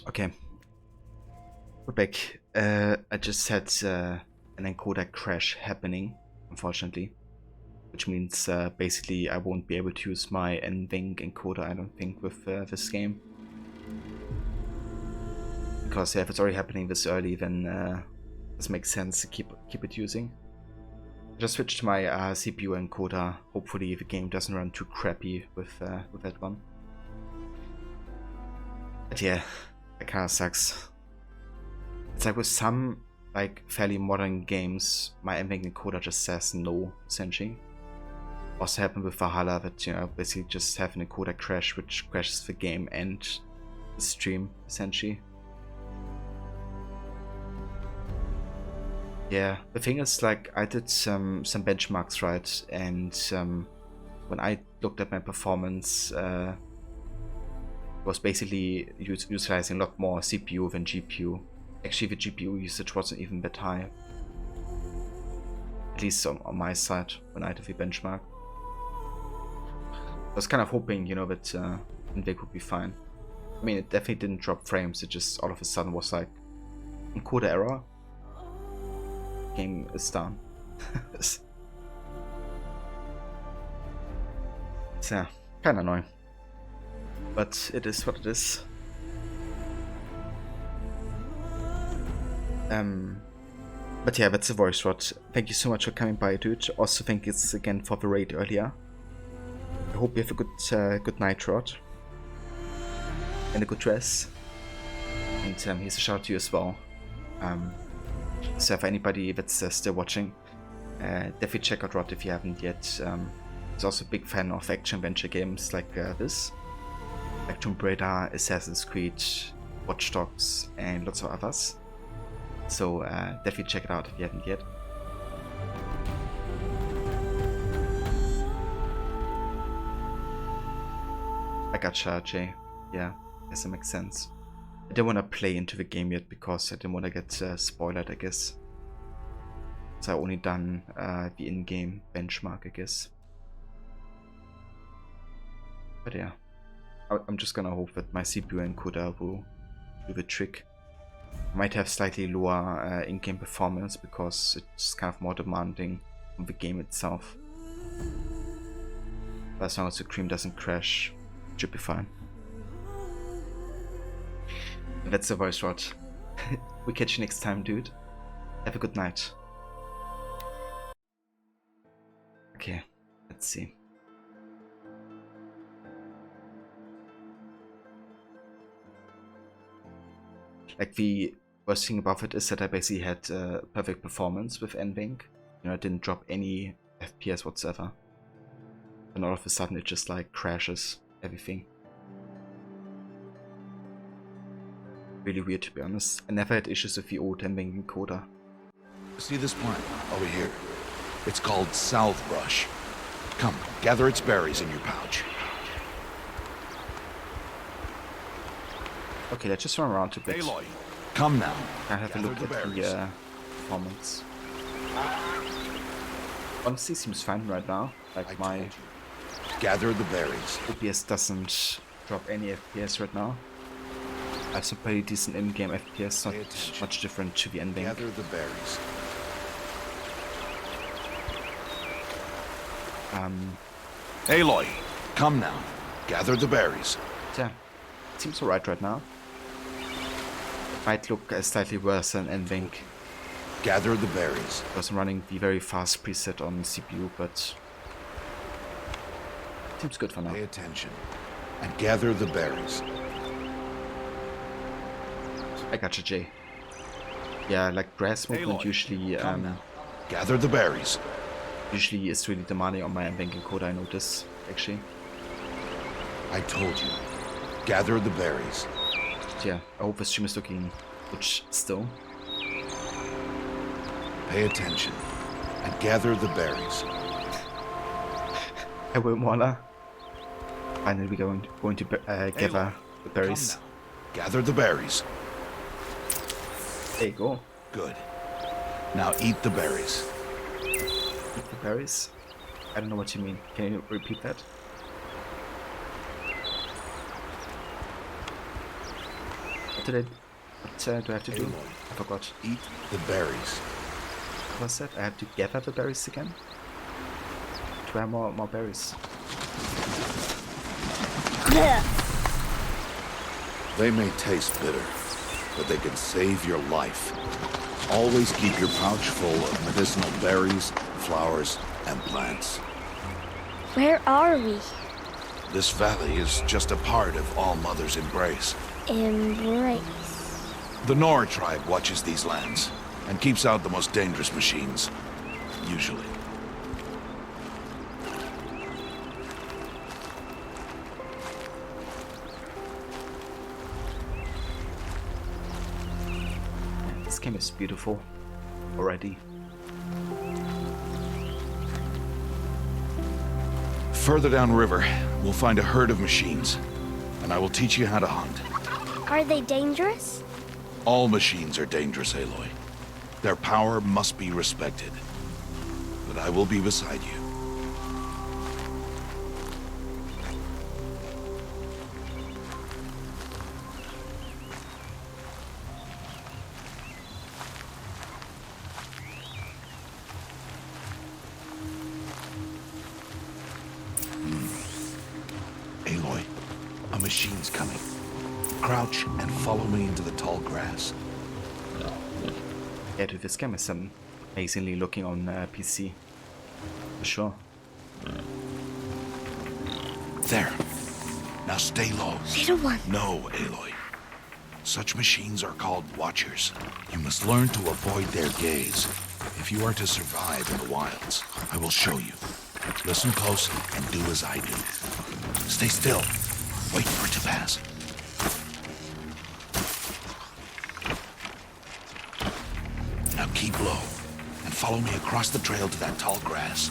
Okay, we're back. I just had an encoder crash happening, unfortunately, which means basically I won't be able to use my NVENC encoder, I don't think, with this game. Because if it's already happening this early, then this makes sense to keep it using. I just switched to my CPU encoder. Hopefully the game doesn't run too crappy with that one. But yeah, that kind of sucks. It's like with some like fairly modern games, my NVENC encoder just says no, essentially. Also happened with Valhalla that, you know, basically just have an encoder crash, which crashes the game and the stream, essentially. Yeah, the thing is, like, I did some benchmarks, right, and when I looked at my performance, was basically utilizing a lot more CPU than GPU. Actually, the GPU usage wasn't even that high. At least on my side, when I did the benchmark. I was kind of hoping, you know, that NVENC would be fine. I mean, it definitely didn't drop frames, it just all of a sudden was like, encoder error. Game is down. Yeah, kinda annoying. But it is what it is. But yeah, that's the voice rot. Thank you so much for coming by, dude. Also, thank you again for the raid earlier. I hope you have a good night, Rod. And a good dress. And here's a shout out to you as well. So for anybody that's still watching, definitely check out Rod if you haven't yet. He's also a big fan of action-adventure games like this. Like Tomb Raider, Assassin's Creed, Watch Dogs, and lots of others. So definitely check it out if you haven't yet. I gotcha, Jay. Yeah, guess that makes sense. I didn't want to play into the game yet because I didn't want to get spoiled, I guess. So I only done the in-game benchmark, I guess. But yeah, I'm just gonna hope that my CPU encoder will do the trick. Might have slightly lower in-game performance because it's kind of more demanding on the game itself. But as long as the cream doesn't crash, it should be fine. And that's the voice rot. We catch you next time, dude. Have a good night. Okay, let's see. Like, the worst thing about it is that I basically had perfect performance with NVENC. You know, I didn't drop any FPS whatsoever. And all of a sudden it just like crashes everything. Really weird, to be honest. I never had issues with the old NVENC encoder. See this plant over here? It's called South Brush. Come, gather its berries in your pouch. Okay, let's just run around a bit. Aloy, come now. I have a look Gather at the the berries. performance. Honestly, seems fine right now. Like, I my told you. Gather the berries. OBS doesn't drop any FPS right now. I have some pretty decent in-game FPS, not Pay attention. much different to the NVENC. Gather the berries. Aloy, come now. Gather the berries. Yeah, it seems alright right now. It might look slightly worse than NVENC. Gather the berries. Because I'm running the very fast preset on CPU, but seems good for now. Pay attention. And gather the berries. I gotcha, Jay. Yeah, like grass movement Aloy, usually come now. Gather the berries. usually is really demanding on my NVENC encoder, I notice, actually. I told you. Gather the berries. But yeah, I hope the stream is looking good still. Pay attention. And gather the berries. I will, Mola. Finally, we're going to gather the Come berries. now. Gather the berries. There you go. Good. Now eat the berries. Eat the berries? I don't know what you mean. Can you repeat that? What do I have to do? Aloy, I forgot. eat the berries. What was that? I have to gather the berries again? To have more berries. They may taste bitter, but they can save your life. Always keep your pouch full of medicinal berries, flowers, and plants. Where are we? This valley is just a part of All Mother's embrace. Embrace. The Nora tribe watches these lands and keeps out the most dangerous machines. Usually. This game is beautiful already. Further downriver, we'll find a herd of machines, and I will teach you how to hunt. Are they dangerous? All machines are dangerous, Aloy. Their power must be respected. But I will be beside you. Aloy, a machine's coming. Crouch and follow me into the tall grass. Yeah, dude, this game is amazingly looking on PC. For sure. There. Now stay low. Little one. No, Aloy. Such machines are called Watchers. You must learn to avoid their gaze. If you are to survive in the wilds, I will show you. Listen close and do as I do. Stay still. Wait for it to pass. Now keep low and follow me across the trail to that tall grass.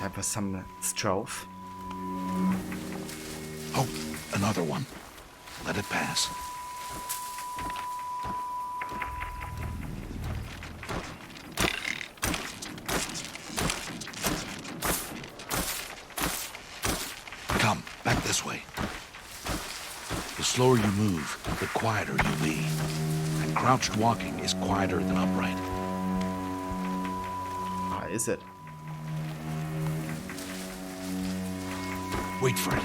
Have some Strofe. Oh, another one. Let it pass. Come, back this way. The slower you move, the quieter you'll be. And crouched walking is quieter than upright. Ah, is it? Wait for it.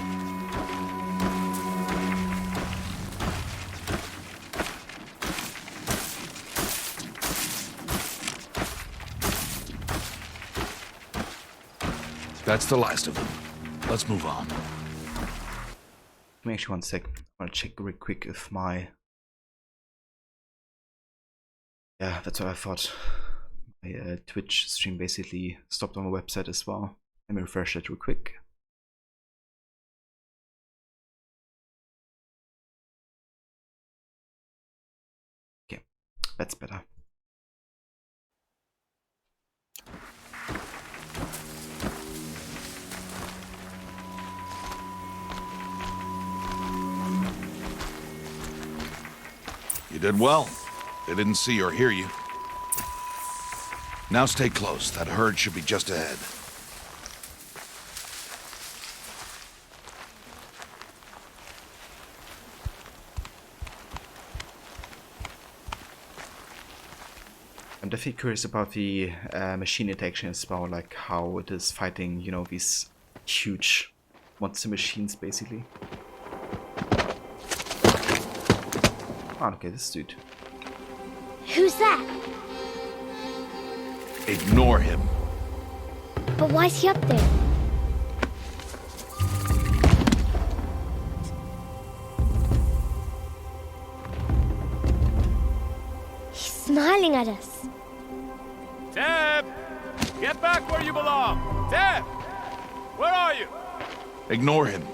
That's the last of them. Let's move on. Give me actually 1 sec. I want to check real quick if my... Yeah, that's what I thought. My Twitch stream basically stopped on my website as well. Let me refresh it real quick. Okay, that's better. You did well. They didn't see or hear you. Now stay close. That herd should be just ahead. I'm definitely curious about the machine detection as well, like how it is fighting, you know, these huge monster machines basically. Oh, okay, this dude. Who's that? Ignore him. But why's he up there? He's smiling at us. Teb! Get back where you belong! Teb! Where are you? Ignore him.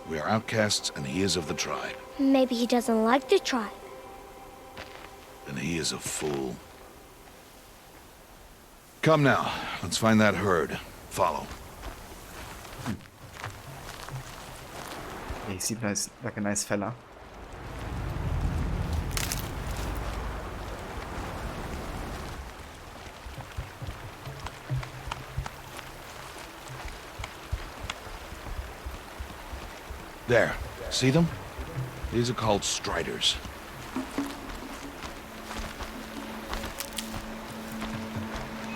We are outcasts and he is of the tribe. Maybe he doesn't like the tribe. And he is a fool. Come now, let's find that herd. Follow. Yeah, he seems nice, like a nice fella. There. See them? These are called striders.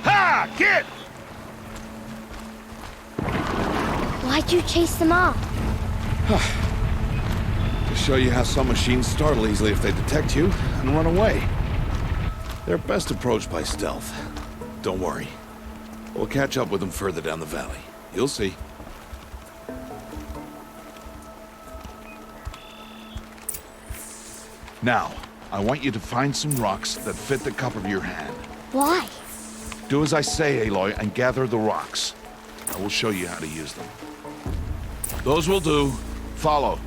Ha! Kid! Why'd you chase them off? To show you how some machines startle easily if they detect you and run away. They're best approached by stealth. Don't worry. We'll catch up with them further down the valley. You'll see. Now, I want you to find some rocks that fit the cup of your hand. Why? Do as I say, Aloy, and gather the rocks. I will show you how to use them. Those will do. Follow.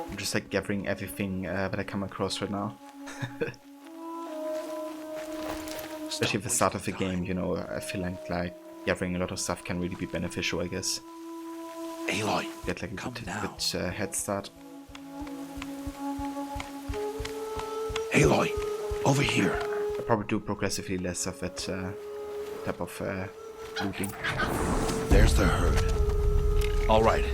I'm just like gathering everything that I come across right now. Especially at the start of the game, you know, I feel like gathering a lot of stuff can really be beneficial, I guess. Aloy, Get like a good head start. Aloy, over here. I probably do progressively less of that type of looting. There's the herd. All right,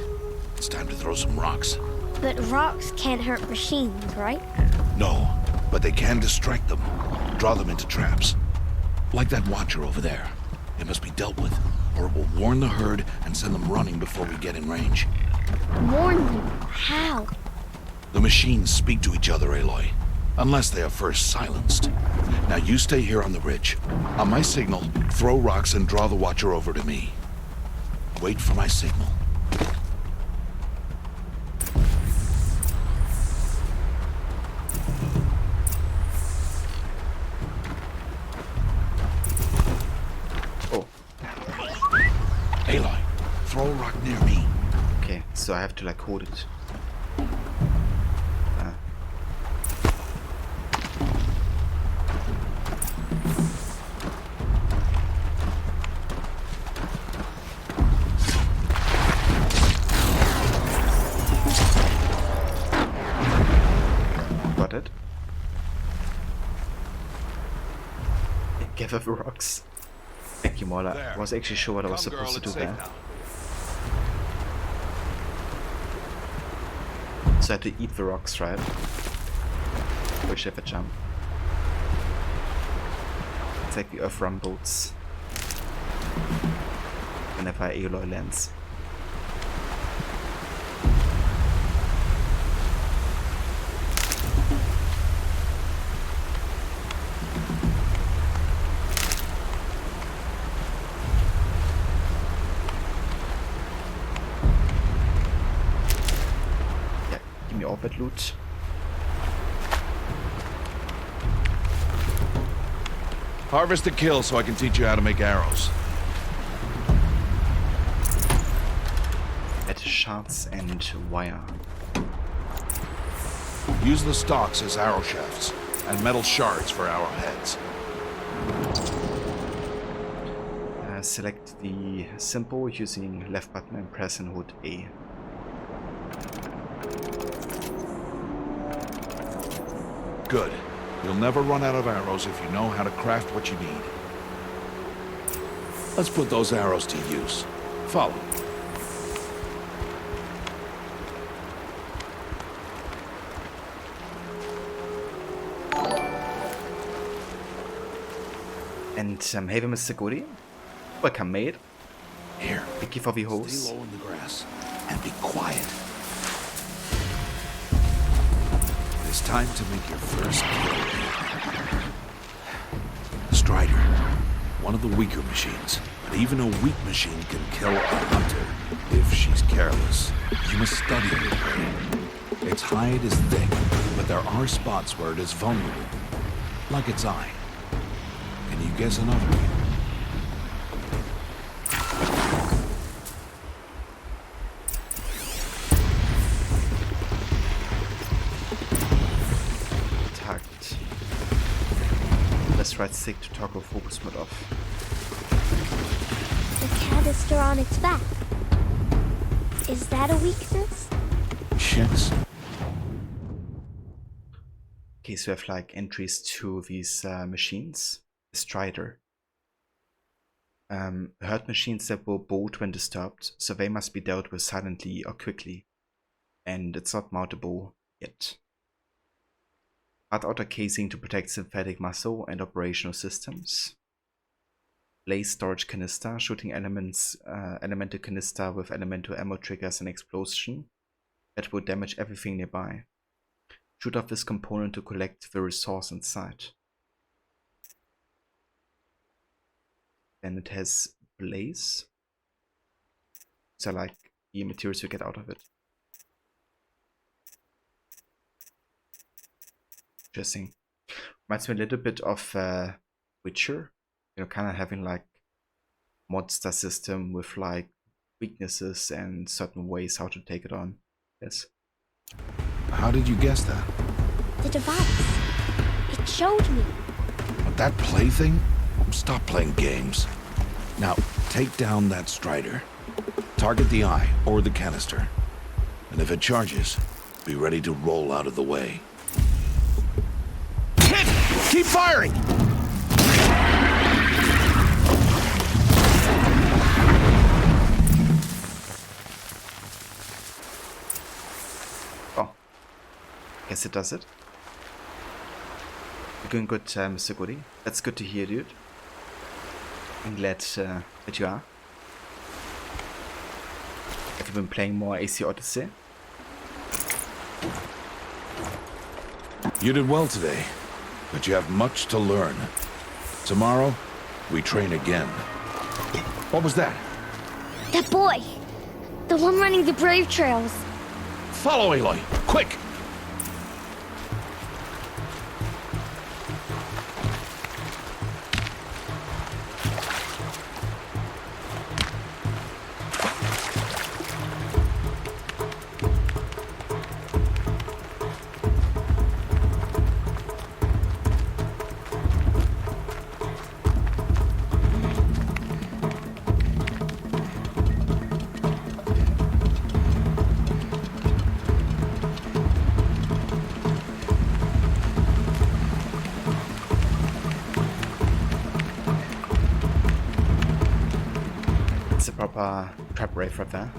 it's time to throw some rocks. But rocks can't hurt machines, right? No, but they can distract them. Draw them into traps. Like that watcher over there. It must be dealt with, or it will warn the herd and send them running before we get in range. Warn them? How? The machines speak to each other, Aloy. Unless they are first silenced. Now you stay here on the ridge. On my signal, throw rocks and draw the watcher over to me. Wait for my signal. Aloy, throw a rock near me. Okay, so I have to like hold it. Got it. Gather the rocks. Thank you, Mola. I was actually sure what I was supposed to do there. So I had to eat the rocks, right? Or should I have a jump? It's like the Earth rumbles whenever Aloy lands. Orbit loot. Harvest the kill so I can teach you how to make arrows. Metal shards and wire. Use the stalks as arrow shafts, and metal shards for arrowheads. Select the symbol using left button and press and hold A. Good. You'll never run out of arrows if you know how to craft what you need. Let's put those arrows to use. Follow. And hey, Mr. Goody. Welcome, mate. Here. Thank you for the hose. Stay low in the grass and be quiet. It's time to make your first kill. Strider. One of the weaker machines. But even a weak machine can kill a hunter if she's careless. You must study her prey. Its hide is thick, but there are spots where it is vulnerable. Like its eye. Can you guess another? Press right stick to toggle focus mode off. The canister on its back. Is that a weakness? Yes. Okay, so we have like entries to these machines. Strider. Herd machines that will bolt when disturbed, so they must be dealt with silently or quickly. And it's not mountable yet. Hard outer casing to protect synthetic muscle and operational systems. Blaze storage canister, shooting elements, elemental canister with elemental ammo triggers an explosion that will damage everything nearby. Shoot off this component to collect the resource inside. Then it has blaze. So like the materials you get out of it. Interesting. Reminds me a little bit of Witcher. You know, kind of having like monster system with like weaknesses and certain ways how to take it on. Yes. How did you guess that? The device. It showed me. That plaything? Stop playing games. Now, take down that Strider. Target the eye or the canister. And if it charges, be ready to roll out of the way. Hit! Keep firing! Oh. Guess it does it. You're doing good, Mr. Goody. That's good to hear, dude. I'm glad that you are. Have you been playing more AC Odyssey? You did well today, but you have much to learn. Tomorrow, we train again. What was that? That boy! The one running the brave trails. Follow Aloy, quick! Proper trap rave right there.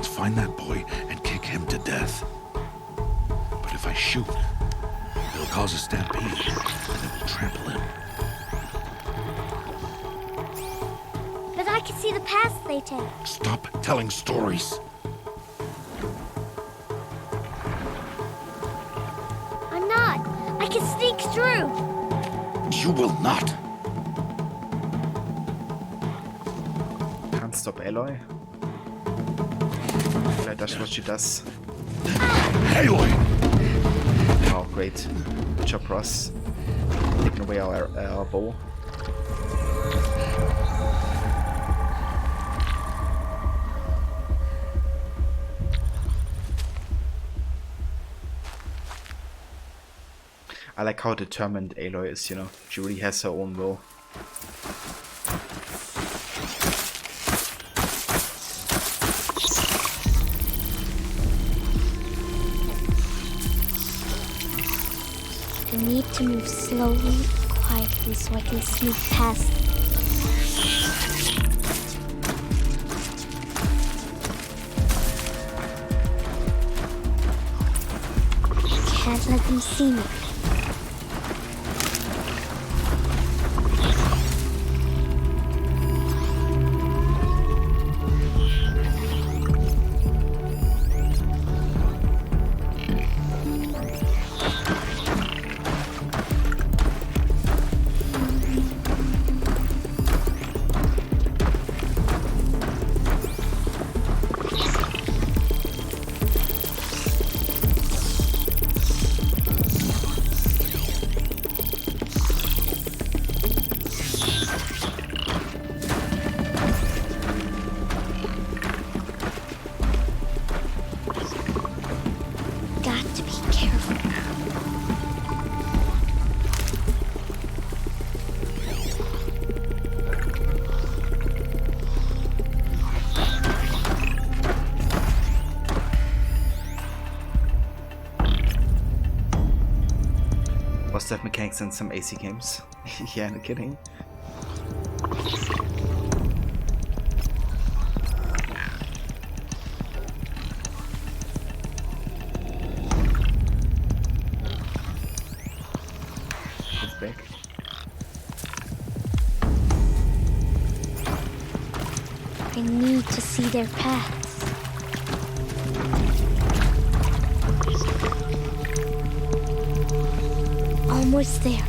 Find that boy and kick him to death. But if I shoot, it'll cause a stampede, and it will trample him. But I can see the paths they take. Stop telling stories. I'm not. I can sneak through. You will not. Can't stop Aloy. That's what she does. Aloy! Oh, great. Good job, Ross. Taking away our bow. I like how determined Aloy is, you know. She really has her own will. I need to move slowly, quietly, so I can sneak past them. I can't let them see me. stealth mechanics in some AC games. Yeah, no kidding. It's back. I need to see their paths. Almost there.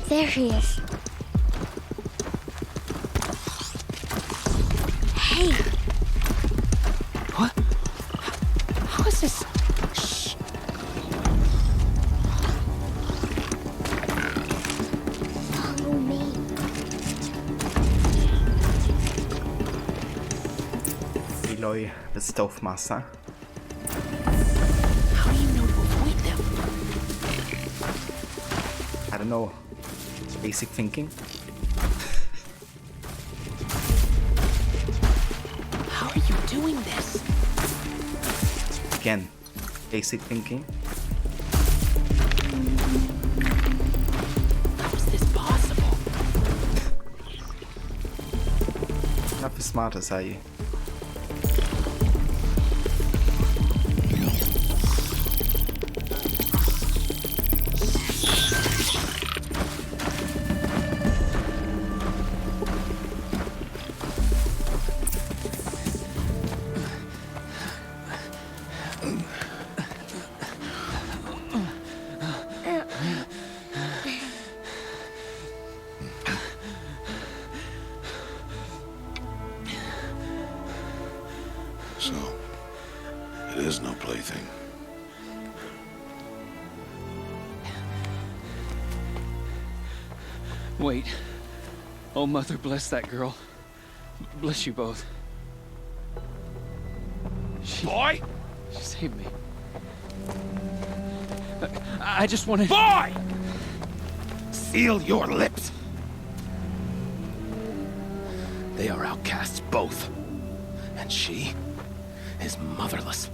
There he is. Hey! What? How is this? Shh. Follow me. Aloy, the stealth master. How do you know to avoid them? I don't know. Basic thinking. How are you doing this? Again, basic thinking. How is this possible? Not as smart as are you? So, it is no plaything. Wait. Oh, Mother, bless that girl. Bless you both. Boy! She saved me. I just wanted... Boy! Seal your lips! They are outcasts, both. And she is motherless.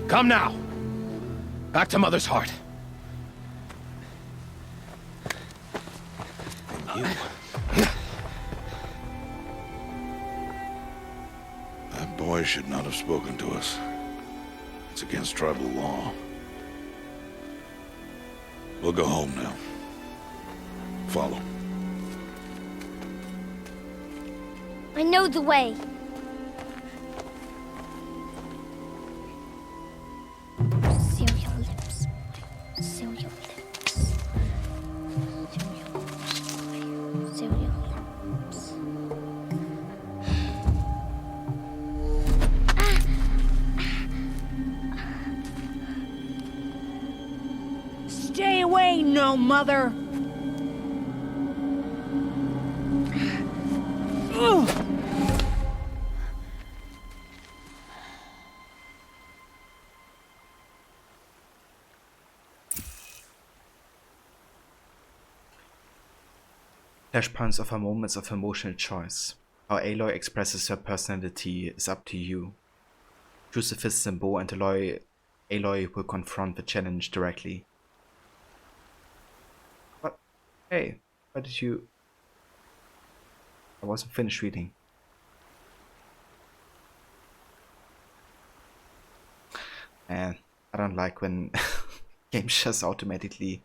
Come now! Back to Mother's heart. And you... That boy should not have spoken to us. It's against tribal law. We'll go home now. Follow. I know the way. Seal your lips. Seal your lips. Seal your lips. Seal your lips. Stay away, no mother! Ugh. Flashpoints of her moments of emotional choice. How Aloy expresses her personality is up to you. Choose the fist symbol and Aloy will confront the challenge directly. What? Hey, why did you... I wasn't finished reading. And I don't like when games just automatically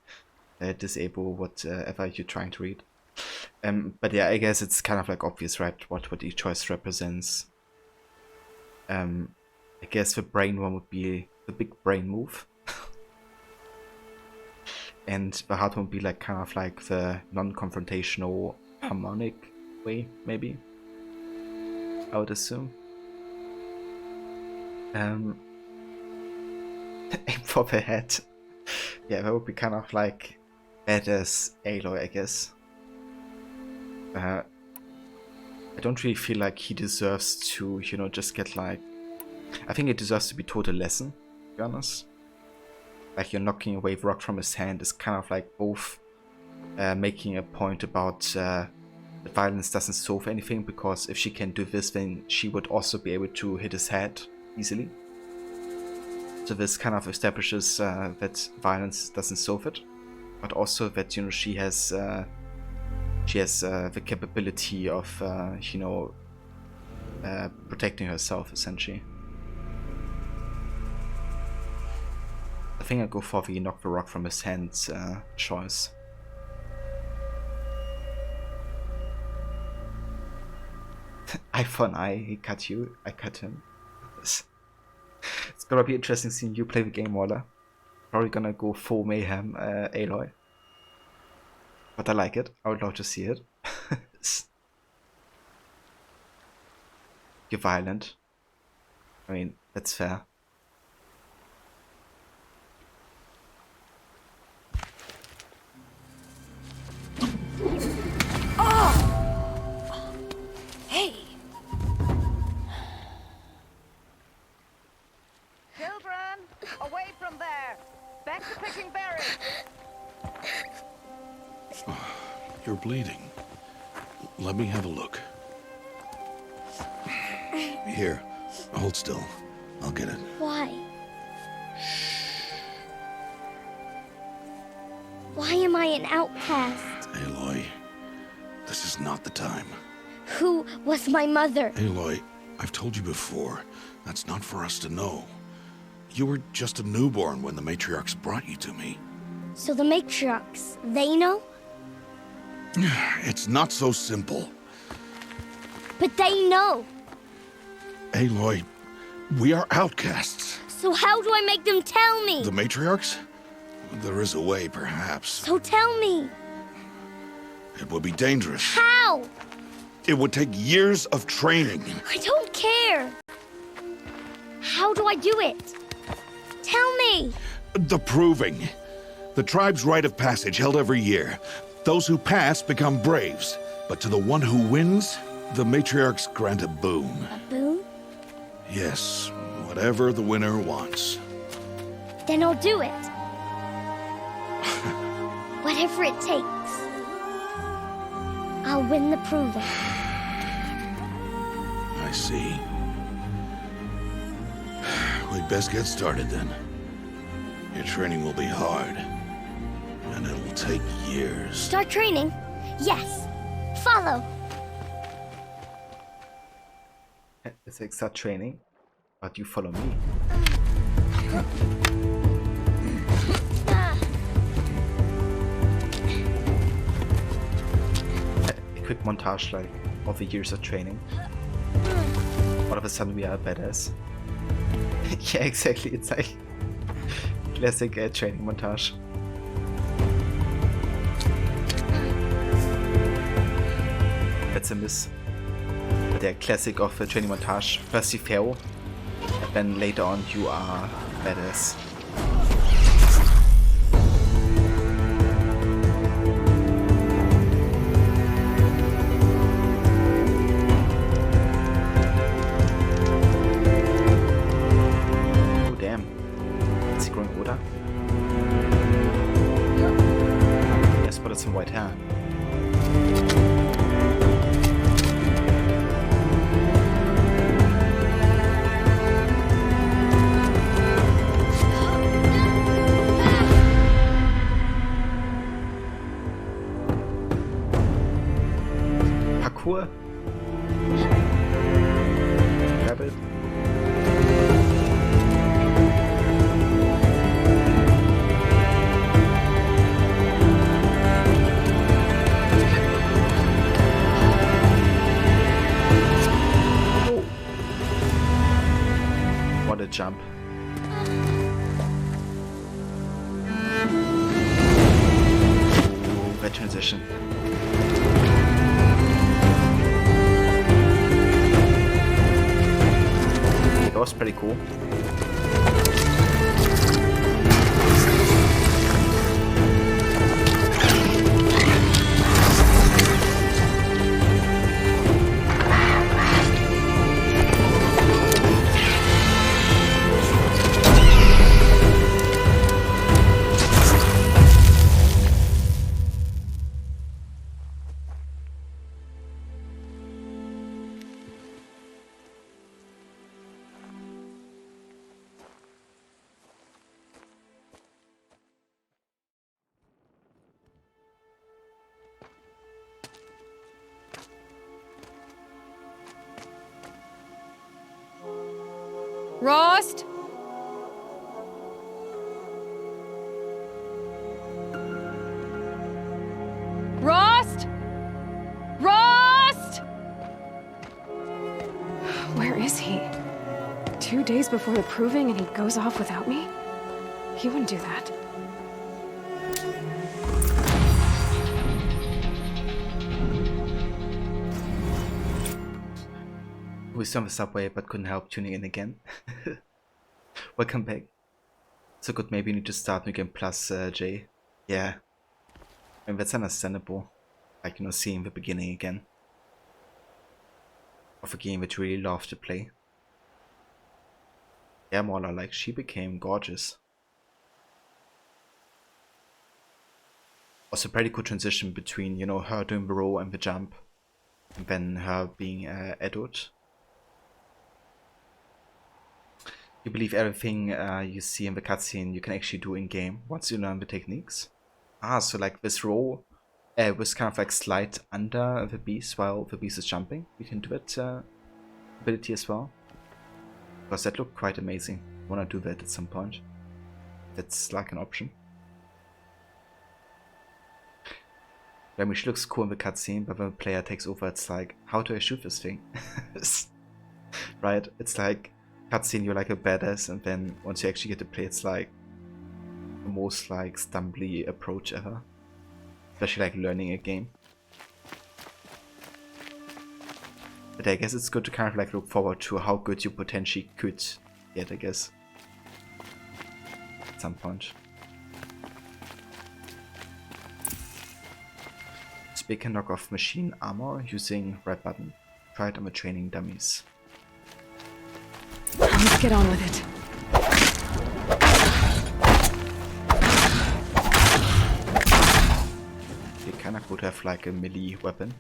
disable whatever you're trying to read. But yeah, I guess it's kind of like obvious, right? What each choice represents. I guess the brain one would be the big brain move. And the heart one would be like kind of like the non-confrontational harmonic way, maybe. I would assume. Aim for the head. Yeah, that would be kind of like badass Aloy, I guess. I don't really feel like he deserves to, you know, just get like... I think it deserves to be taught a lesson, to be honest. Like, you're knocking away rock from his hand is kind of like both making a point about that violence doesn't solve anything, because if she can do this, then she would also be able to hit his head easily. So this kind of establishes that violence doesn't solve it, but also that, you know, she has the capability of you know, protecting herself essentially. I think I go for the knock the rock from his hand choice. Eye for an eye, he cut you, I cut him. It's gonna be interesting seeing you play the game, Waller. Probably gonna go full mayhem, Aloy. But I like it, I would love to see it. You're violent. I mean, that's fair. Hey! Children, away from there! Back to picking berries! You're bleeding. Let me have a look. Here, hold still. I'll get it. Why? Why am I an outcast? Aloy, this is not the time. Who was my mother? Aloy, I've told you before, that's not for us to know. You were just a newborn when the matriarchs brought you to me. So the matriarchs, they know? It's not so simple. But they know. Aloy, we are outcasts. So how do I make them tell me? The matriarchs? There is a way, perhaps. So tell me. It would be dangerous. How? It would take years of training. I don't care. How do I do it? Tell me. The proving. The tribe's rite of passage held every year. Those who pass become braves. But to the one who wins, the matriarchs grant a boon. A boon? Yes, whatever the winner wants. Then I'll do it. Whatever it takes. I'll win the proving. I see. We'd best get started then. Your training will be hard. And it'll take years. Start training? Yes. Follow. It's like start training, but you follow me. A quick montage like of the years of training. All of a sudden we are badass. Yeah, exactly. It's like classic training montage. That's a miss. The classic of a training montage. First you fail, and then later on you are badass. Oh damn. Is he growing older? I spotted some white hair. Parkour. Grab it. Oh. What a jump. Ooh, that transition. That was pretty cool. Rost? Rost? Rost? Where is he? 2 days before the proving and he goes off without me? He wouldn't do that. We saw on the subway but couldn't help tuning in again. Welcome back. So good, maybe you need to start New Game Plus, Jay. Yeah. And that's understandable. Like, you know, seeing the beginning again. Of a game that you really love to play. Yeah, Mola, like, she became gorgeous. Was a pretty cool transition between, you know, her doing the row and the jump. And then her being adult. You believe everything you see in the cutscene you can actually do in game once you learn the techniques. Ah, so like this row was kind of like slide under the beast while the beast is jumping. You can do that ability as well. Because that looked quite amazing. I want to do that at some point. That's like an option. I mean, she looks cool in the cutscene, but when the player takes over, it's like, how do I shoot this thing? Right? It's like, cutscene, you're like a badass, and then once you actually get to play, it's like the most like stumbly approach ever. Especially like learning a game. But I guess it's good to kind of like look forward to how good you potentially could get, I guess. At some point. Speak can knock off machine armor using red button. Try it on the training dummies. Let's get on with it. You kinda could have like a melee weapon.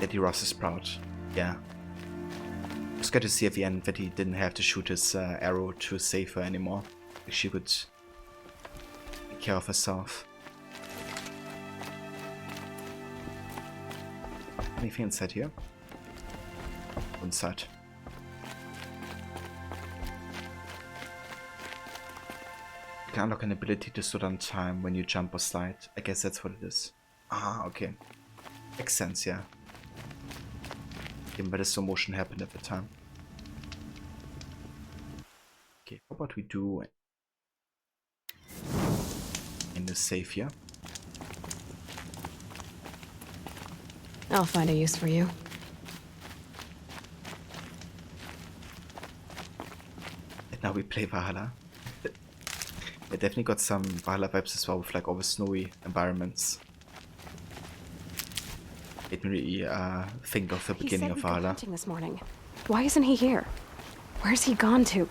Eddie Ross is proud. Yeah. It was good to see at the end that he didn't have to shoot his arrow to save her anymore. Like she could take care of herself. Anything inside here? Inside. You can unlock an ability to slow down time when you jump or slide. I guess that's what it is. Ah, okay. Makes sense, yeah. Given that the slow motion happened at the time. Okay, how about we do in the save here? I'll find a use for you. And now we play Valhalla. It definitely got some Valhalla vibes as well with like all the snowy environments. It really think of the beginning of Valhalla. Hunting this morning. Why isn't he here? Where's he gone to?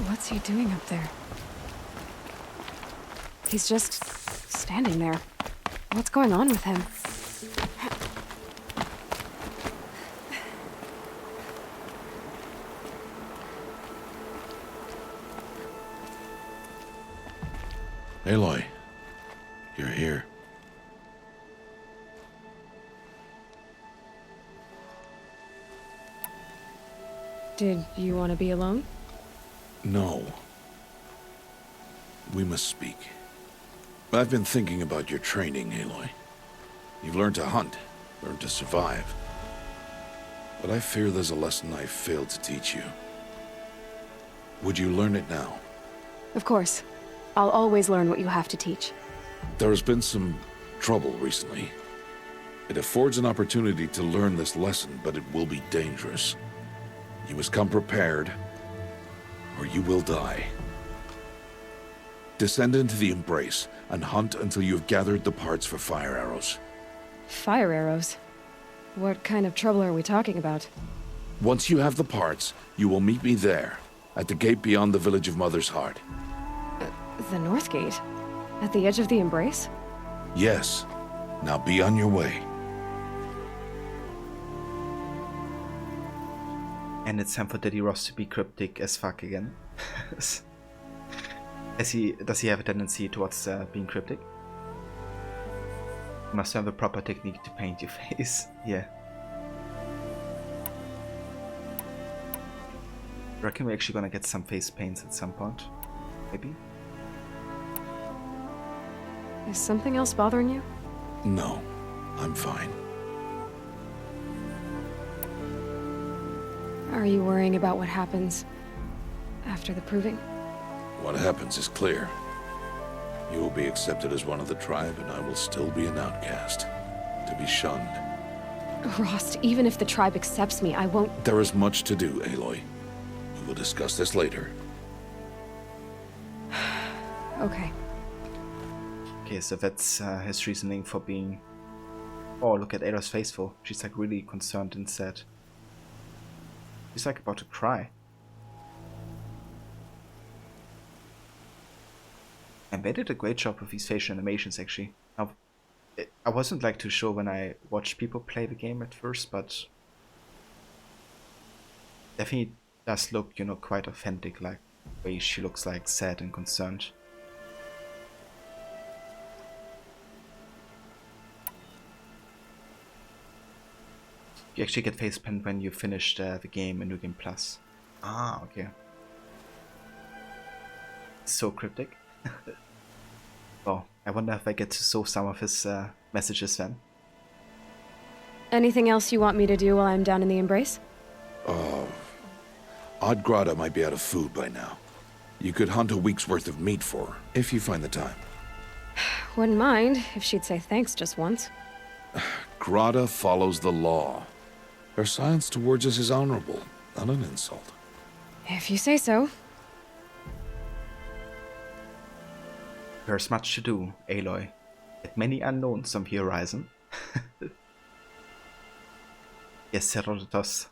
What's he doing up there? He's just standing there. What's going on with him? Aloy, you're here. Did you want to be alone? No. We must speak. I've been thinking about your training, Aloy. You've learned to hunt, learned to survive. But I fear there's a lesson I've failed to teach you. Would you learn it now? Of course. I'll always learn what you have to teach. There has been some trouble recently. It affords an opportunity to learn this lesson, but it will be dangerous. You must come prepared, or you will die. Descend into the Embrace and hunt until you have gathered the parts for fire arrows. Fire arrows? What kind of trouble are we talking about? Once you have the parts, you will meet me there, at the gate beyond the village of Mother's Heart. The North Gate? At the edge of the Embrace? Yes. Now be on your way. And it's time for Daddy Ross to be cryptic as fuck again. Does he have a tendency towards being cryptic? You must have a proper technique to paint your face. Yeah. I reckon we're actually gonna get some face paints at some point. Maybe? Is something else bothering you? No, I'm fine. Are you worrying about what happens after the proving? What happens is clear. You will be accepted as one of the tribe, and I will still be an outcast, to be shunned. Rost, even if the tribe accepts me, I won't... There is much to do, Aloy. We will discuss this later. Okay. Okay, so that's his reasoning for being... Oh, look at Aloy's faithful. She's like really concerned and sad. She's like about to cry. And they did a great job with these facial animations, actually. I wasn't like too sure when I watched people play the game at first, but definitely does look, you know, quite authentic, like the way she looks like sad and concerned. You actually get face paint when you finished the game in New Game Plus. Ah, okay. So cryptic. Well, I wonder if I get to solve some of his messages then. Anything else you want me to do while I'm down in the Embrace? Odd Grata might be out of food by now. You could hunt a week's worth of meat for her, if you find the time. Wouldn't mind if she'd say thanks just once. Grata follows the law. Her silence towards us is honorable, not an insult. If you say so. There's much to do, Aloy. Yet many unknowns on the horizon. Yes, Herodotus.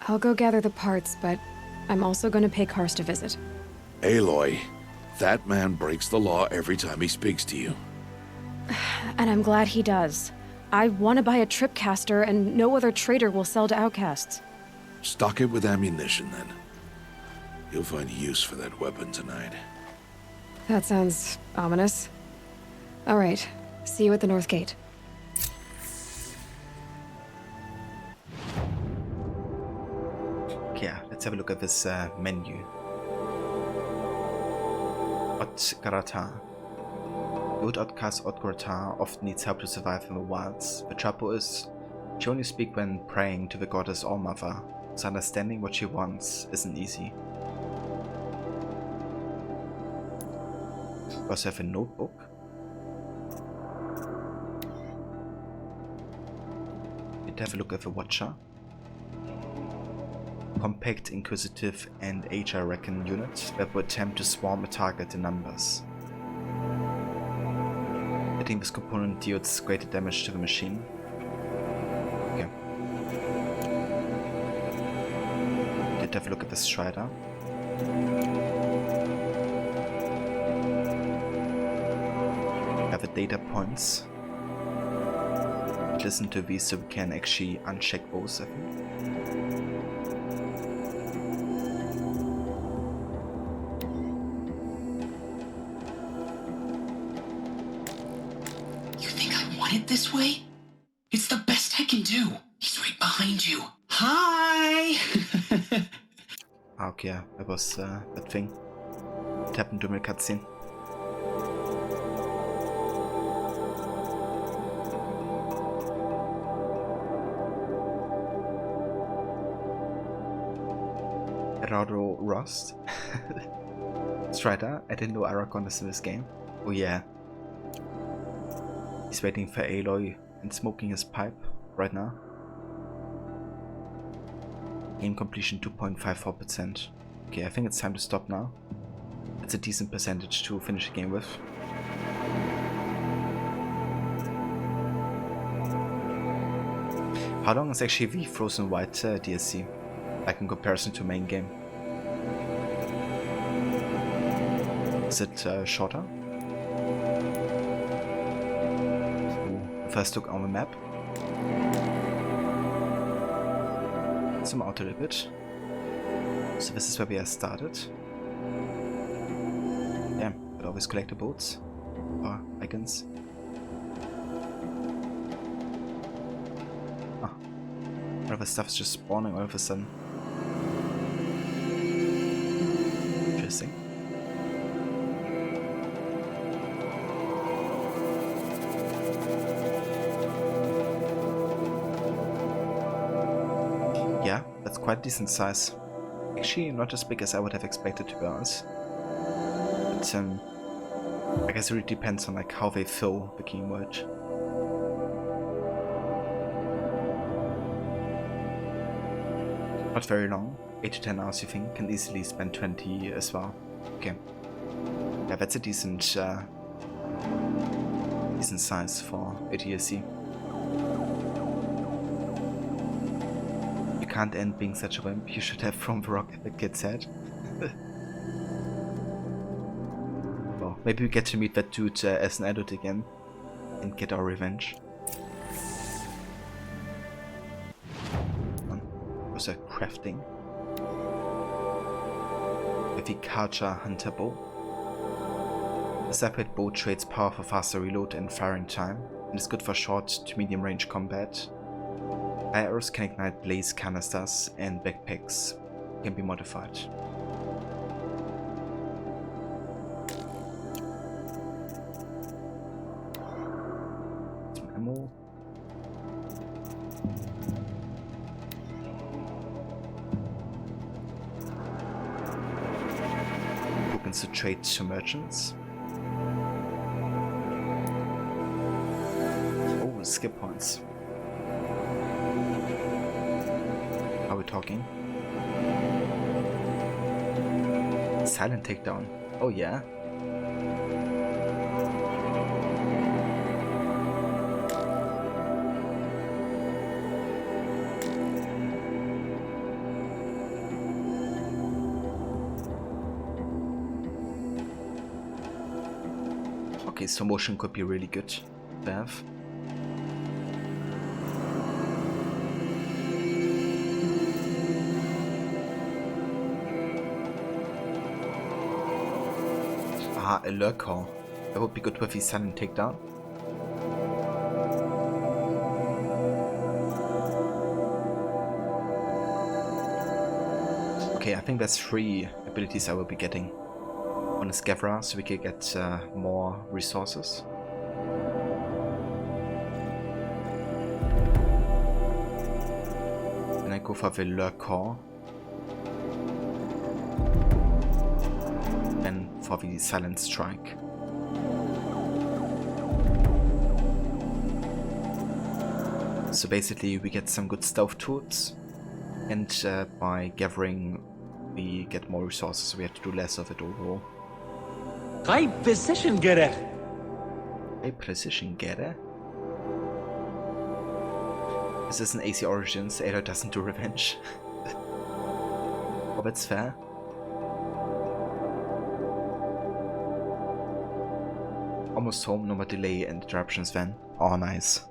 I'll go gather the parts, but I'm also going to pay Karst a visit. Aloy, that man breaks the law every time he speaks to you. And I'm glad he does. I want to buy a tripcaster, and no other trader will sell to outcasts. Stock it with ammunition, then. You'll find use for that weapon tonight. That sounds ominous. All right, see you at the North Gate. Yeah, let's have a look at this menu. Ot Grata. The old outcast Ot Grata often needs help to survive in the wilds. The trouble is, she only speaks when praying to the goddess Allmother, so understanding what she wants isn't easy. We also have a notebook. Let's have a look at the Watcher. Compact, inquisitive, and agile reckon unit that will attempt to swarm a target in numbers. Hitting this component deals greater damage to the machine. Okay. Let's have a look at the Strider. Have the data points. Listen to these so we can actually uncheck those, I think. You think I want it this way? It's the best I can do. He's right behind you. Hi! Okay, that was that thing. It happened during the cutscene. Rado Rost. Strider, I didn't know Aragorn is in this game. Oh yeah. He's waiting for Aloy and smoking his pipe right now. Game completion 2.54%. Okay, I think it's time to stop now. It's a decent percentage to finish the game with. How long is actually the Frozen White DLC? Like in comparison to main game? Is it shorter? First look on the map. Zoom out a little bit. So this is where we are started. Yeah, but always collect the boats or icons. Ah, all of the stuff is just spawning all of a sudden. Interesting. Yeah, that's quite decent size. Actually, not as big as I would have expected, to be honest. But I guess it really depends on like how they fill the game world. Not very long, 8 to 10 hours you think, can easily spend 20 as well. Okay. Yeah, that's a decent size for a DLC. You can't end being such a wimp, you should have thrown the rock, the kid said. Well, maybe we get to meet that dude as an adult again and get our revenge. Was a crafting with the Karja Hunter bow. The separate bow trades power for faster reload and firing time, and is good for short to medium range combat. Arrows can ignite blaze canisters, and backpacks can be modified. Some ammo. Tokens to trade to merchants. Oh, skip points. Are we talking? Silent takedown. Oh yeah. Okay, slow motion could be really good to have. Ah, a lurk call. That would be good with the silent takedown. Okay, I think that's 3 abilities I will be getting. One is Gavra, so we can get more resources. And I go for the lurk call. And for the silent strike. So basically we get some good stealth tools, and by gathering we get more resources, so we have to do less of it overall. High precision getter. A precision getter? This is an AC Origins, Aloy doesn't do revenge. Oh, that's fair. Almost home, no more delay and interruptions then. Oh, nice.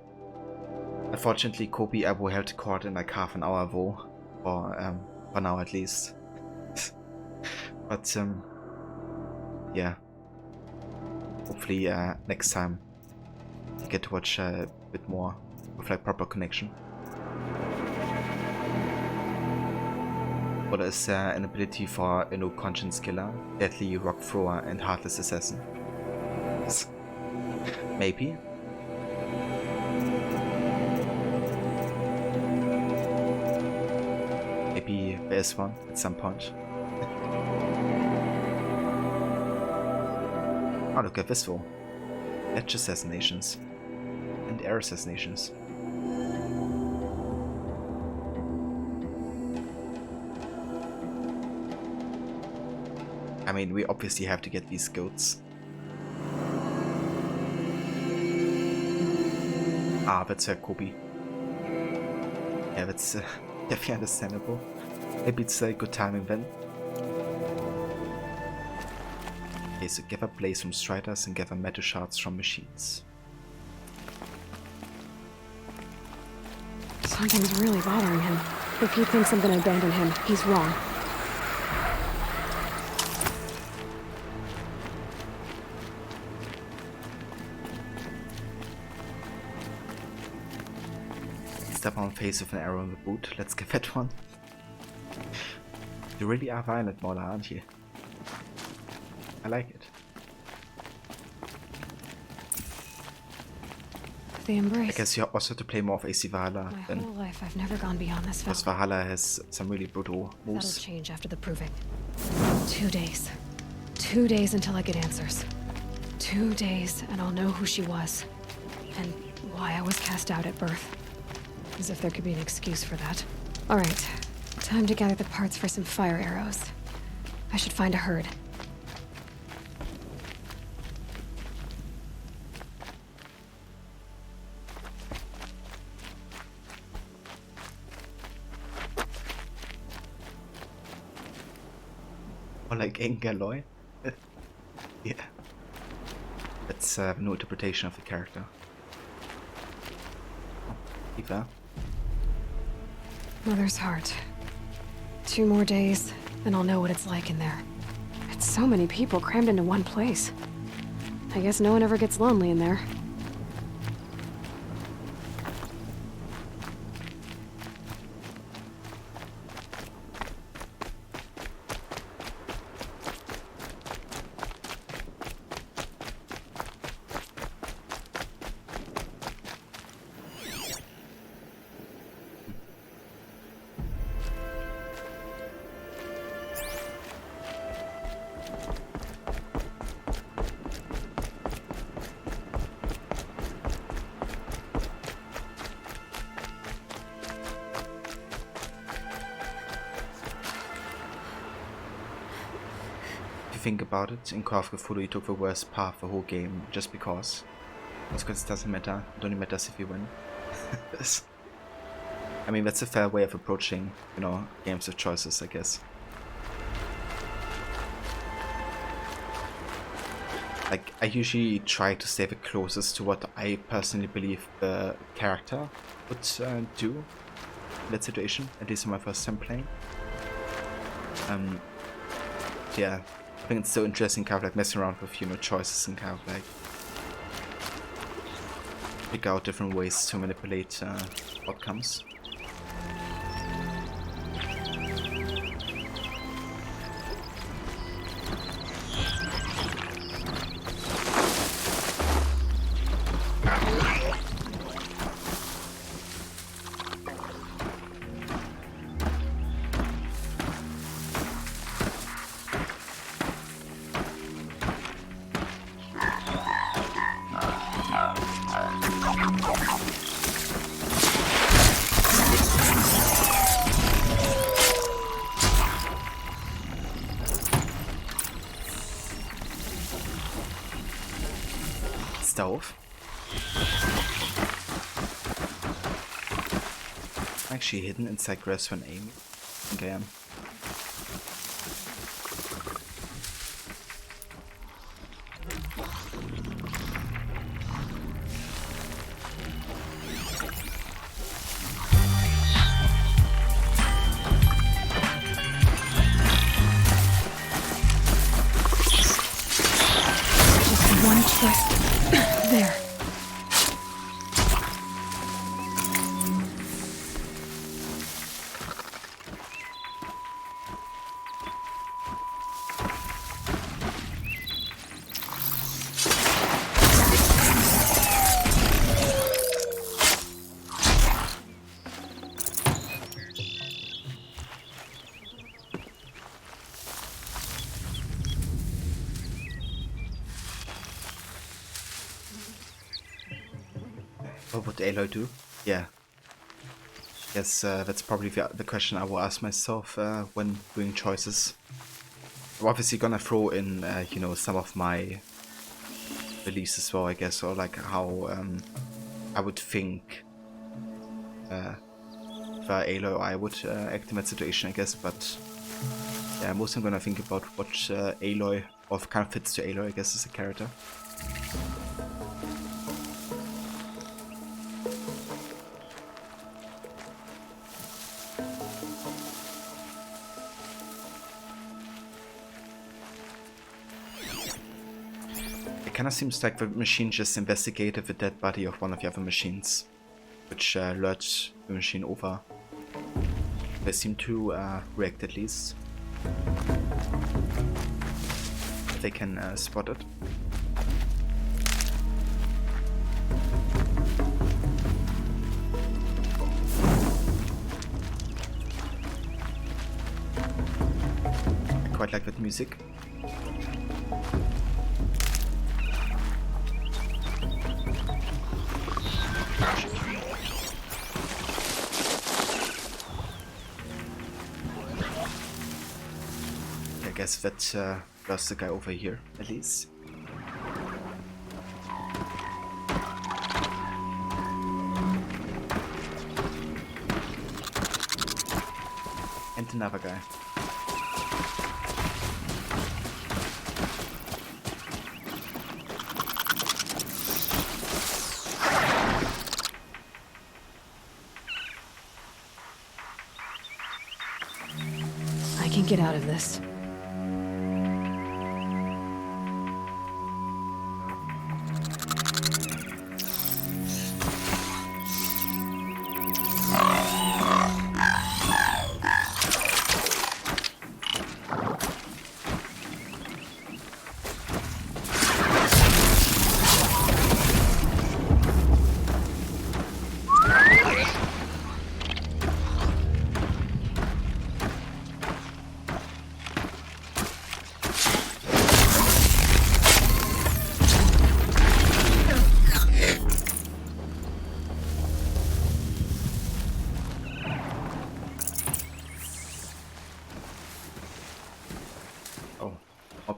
Unfortunately, Kobe Abo held court in like half an hour though. For now at least. But, yeah. Hopefully, next time you get to watch a bit more with like proper connection. Or is there an ability for a no conscience killer, deadly rock thrower, and heartless assassin? Maybe. Maybe there's one at some point. Oh, look at this one. Edge assassinations. And air assassinations. I mean, we obviously have to get these goats. Ah, that's Kobe. Yeah, that's definitely understandable. Maybe it's good timing then. Okay, so gather blaze from striders and gather metal shards from machines. Something's really bothering him. If he thinks I'm gonna abandon him, he's wrong. Step on face with an arrow in the boot. Let's give that one. You really are violent, Mola, aren't you? I like it. The embrace. I guess you also have to play more of AC Valhalla. My whole life, I've never gone beyond this because valley. Valhalla has some really brutal moves. That'll change after the proving. 2 days. 2 days until I get answers. 2 days, and I'll know who she was. And why I was cast out at birth. As if there could be an excuse for that. Alright. Time to gather the parts for some fire arrows. I should find a herd. Or like Engaloy. Yeah. That's no interpretation of the character. Eva. Mother's heart. 2 more days, then I'll know what it's like in there. It's so many people crammed into one place. I guess no one ever gets lonely in there. Think about it, in Call of Cthulhu you took the worst path the whole game just because. Because it doesn't matter, it only matters if you win. I mean, that's a fair way of approaching, you know, games of choices, I guess. Like, I usually try to stay the closest to what I personally believe the character would do in that situation, at least in my first time playing. Yeah. I think it's so interesting kind of like messing around with, you know, choices and kind of like pick out different ways to manipulate outcomes. Stove. Actually hidden inside grass when aiming. I think I am. Just one twist. There. What would Aloy do? Yeah. Yes, that's probably the question I will ask myself when doing choices. I'm obviously gonna throw in, you know, some of my beliefs as well, I guess, or like how I would think if Aloy I would act in that situation, I guess, but yeah, mostly I'm gonna think about what Aloy Or if it kind of fits to Aloy, I guess, as a character. It kind of seems like the machine just investigated the dead body of one of the other machines, which lured the machine over. They seem to react at least. If they can spot it. I quite like that music. I guess that does the guy over here, at least. And another guy. I can get out of this.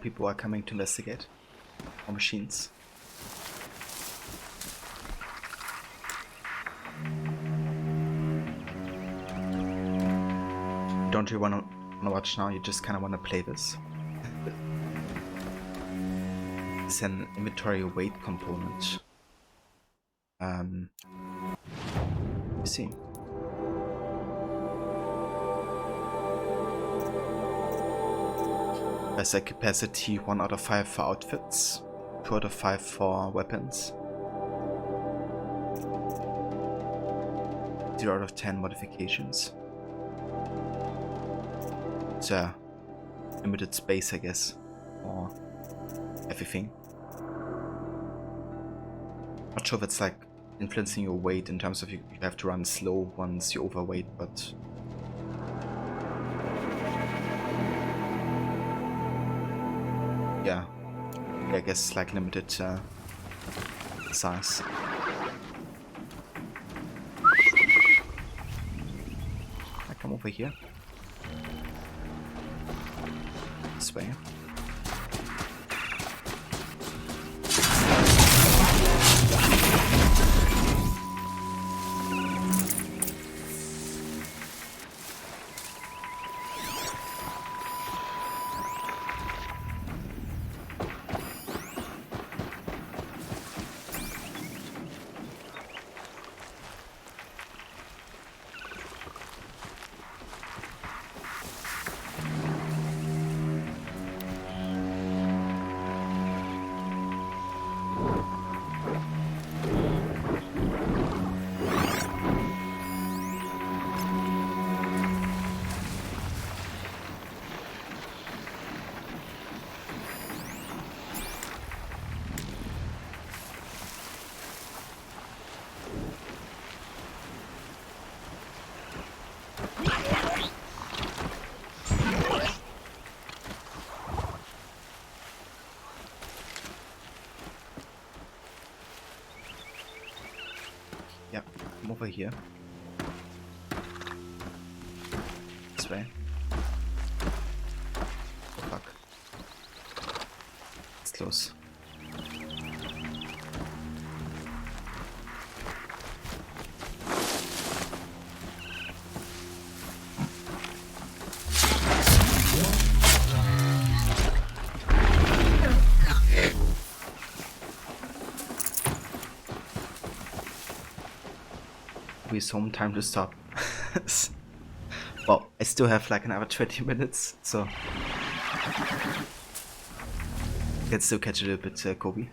People are coming to investigate. More machines. Don't you want to watch now? You just kind of want to play this. It's an inventory weight component. You see. There's a capacity 1 out of 5 for outfits, 2 out of 5 for weapons, 0 out of 10 modifications. It's a limited space, I guess, for everything. Not sure if it's like influencing your weight in terms of you have to run slow once you're overweight, but yeah, I guess like limited size. I come over here. This way. Yep, I'm over here. This way. Oh fuck. It's close. Kobe's home, time to stop. Well, I still have like another 20 minutes, so can still catch a little bit, Kobe.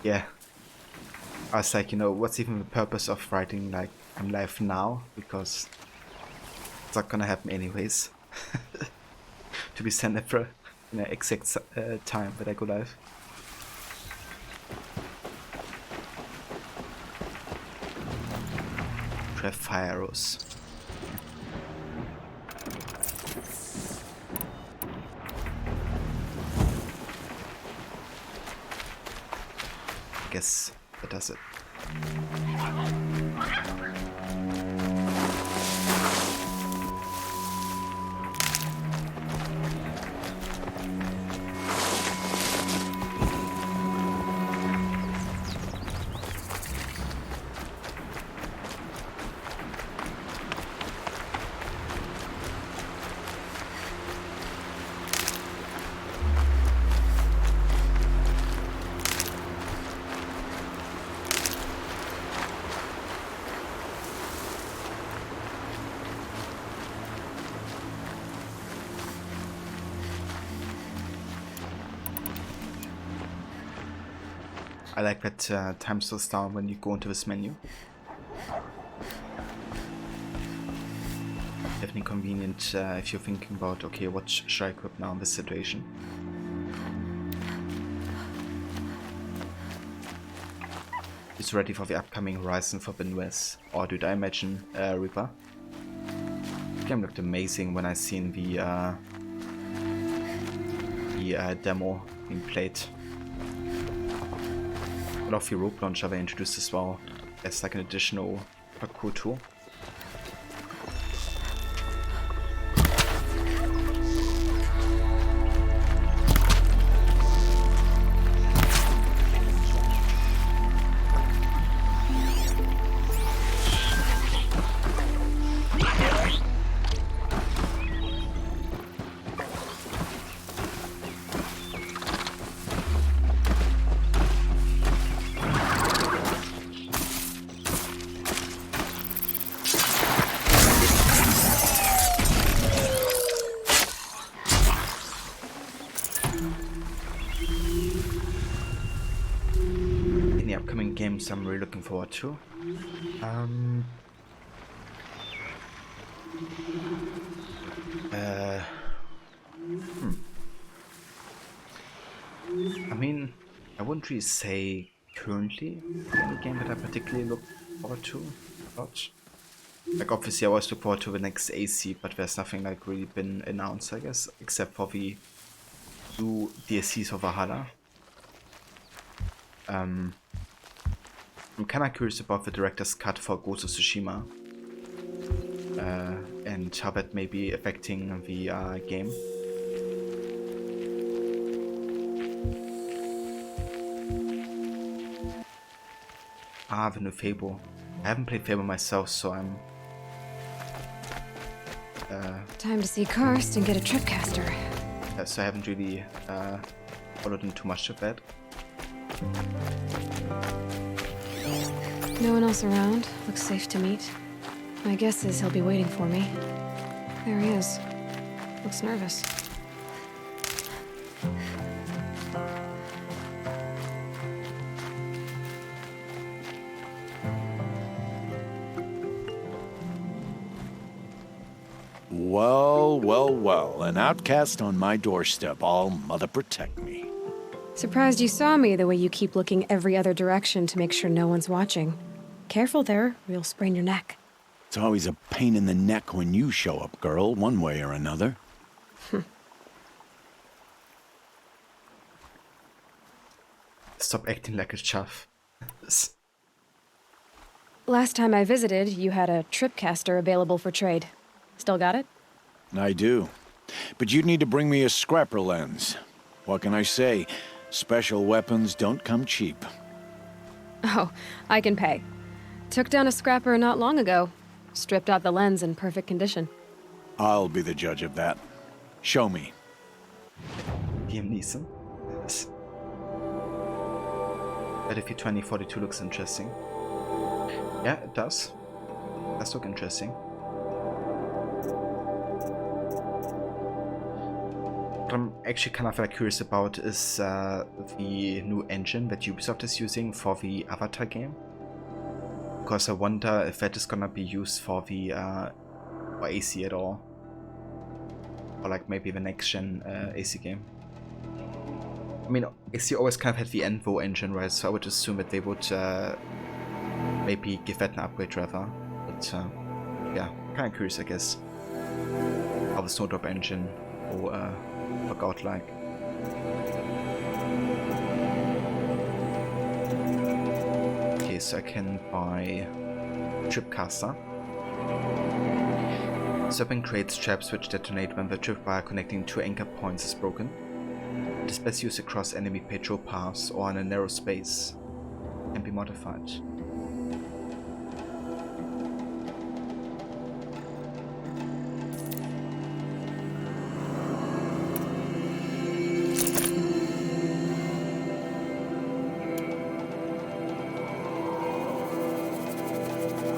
Yeah, I was like, you know, what's even the purpose of writing like I'm live now, because it's not gonna happen anyways. To be sent at the exact time that I go live. Trap fire arrows. Guess that does it. I like that time slows down when you go into this menu. Definitely convenient if you're thinking about, okay, what should I equip now in this situation? Is ready for the upcoming Horizon Forbidden West, or did I imagine Reaper? The game looked amazing when I seen the demo being played. I love the rope launcher they introduced as well as like an additional parkour tool. Games I'm really looking forward to. I mean, I wouldn't really say currently any game that I particularly look forward to. Like obviously I always look forward to the next AC, but there's nothing like really been announced, I guess, except for the new DLCs of Valhalla. I'm kinda curious about the director's cut for Ghost of Tsushima and how that may be affecting the game. The new Fable. I haven't played Fable myself, so I'm... Time to see Karst and get a tripcaster. So I haven't really followed in too much of that. No one else around. Looks safe to meet. My guess is he'll be waiting for me. There he is. Looks nervous. Well, well, well. An outcast on my doorstep. All mother protect me. Surprised you saw me the way you keep looking every other direction to make sure no one's watching. Careful there, or you'll sprain your neck. It's always a pain in the neck when you show up, girl, one way or another. Stop acting like a chuff. Last time I visited, you had a tripcaster available for trade. Still got it? I do. But you'd need to bring me a scrapper lens. What can I say? Special weapons don't come cheap. Oh, I can pay. Took down a scrapper not long ago. Stripped out the lens in perfect condition. I'll be the judge of that. Show me. Liam Neeson. Yes. Battlefield 2042 looks interesting. Yeah, it does. It does look interesting. What I'm actually kind of curious about is the new engine that Ubisoft is using for the Avatar game. Because I wonder if that is gonna be used for the for AC at all. Or like maybe the next gen AC game. I mean, AC always kind of had the Envo engine, right? So I would assume that they would maybe give that an upgrade rather. But yeah, kind of curious, I guess, how the Snowdrop engine will work out like. Okay, so I can buy Tripcaster. This weapon creates traps which detonate when the tripwire connecting two anchor points is broken. It is best used across enemy patrol paths or in a narrow space. It can be modified.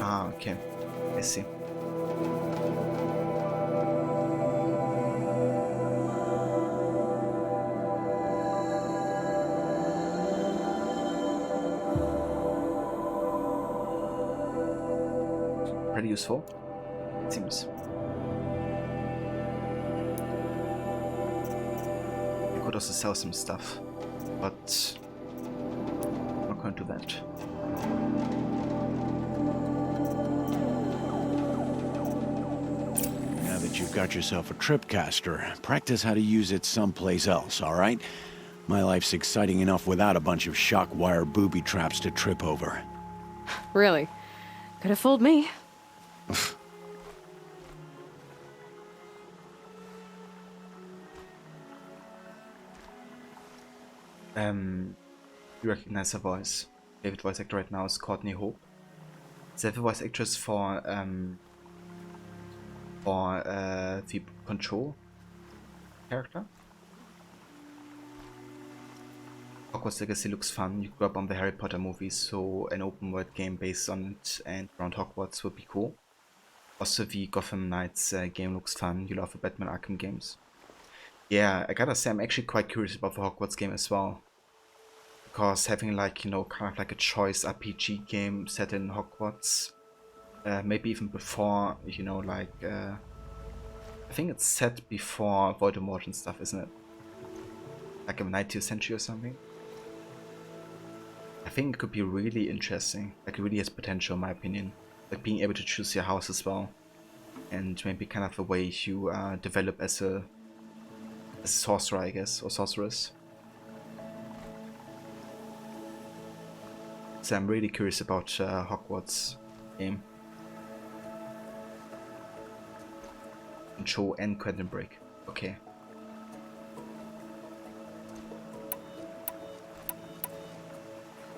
Ah, okay. I see. Pretty useful, it seems. I could also sell some stuff, but I'm not going to do that. Now that you've got yourself a Tripcaster, practice how to use it someplace else, all right? My life's exciting enough without a bunch of shock wire booby traps to trip over. Really? Could have fooled me. You recognize her voice. Favorite voice actor right now is Courtney Hope. Is that the voice actress for the Control character? Hogwarts Legacy looks fun. You grew up on the Harry Potter movies, so an open world game based on it and around Hogwarts would be cool. Also, the Gotham Knights game looks fun. You love the Batman Arkham games. Yeah, I gotta say, I'm actually quite curious about the Hogwarts game as well. Because having like, you know, kind of like a choice RPG game set in Hogwarts. Maybe even before, you know, like, I think it's set before Voldemort and stuff, isn't it? Like a 19th century or something. I think it could be really interesting. Like, it really has potential in my opinion. Like being able to choose your house as well. And maybe kind of a way you develop as a sorcerer, I guess, or sorceress. So I'm really curious about Hogwarts game. Control and Quantum Break. Okay.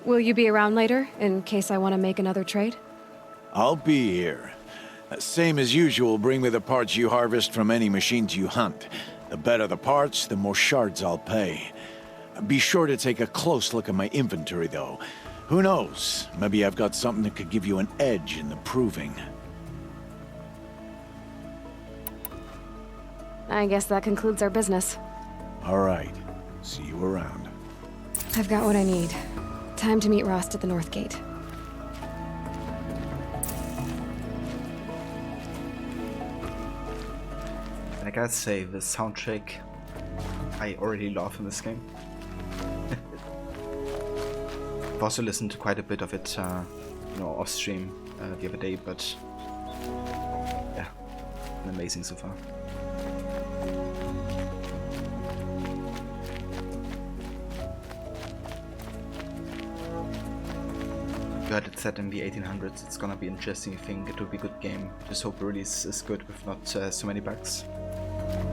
Will you be around later, in case I want to make another trade? I'll be here. Same as usual, bring me the parts you harvest from any machines you hunt. The better the parts, the more shards I'll pay. Be sure to take a close look at my inventory, though. Who knows? Maybe I've got something that could give you an edge in the proving. I guess that concludes our business. All right. See you around. I've got what I need. Time to meet Rost at the North Gate. And I gotta say, the soundtrack I already love in this game. I've also listened to quite a bit of it, you know, off stream the other day, but yeah, amazing so far. Glad it's set in the 1800s. It's gonna be interesting. I think it will be a good game. Just hope the release is good with not so many bugs.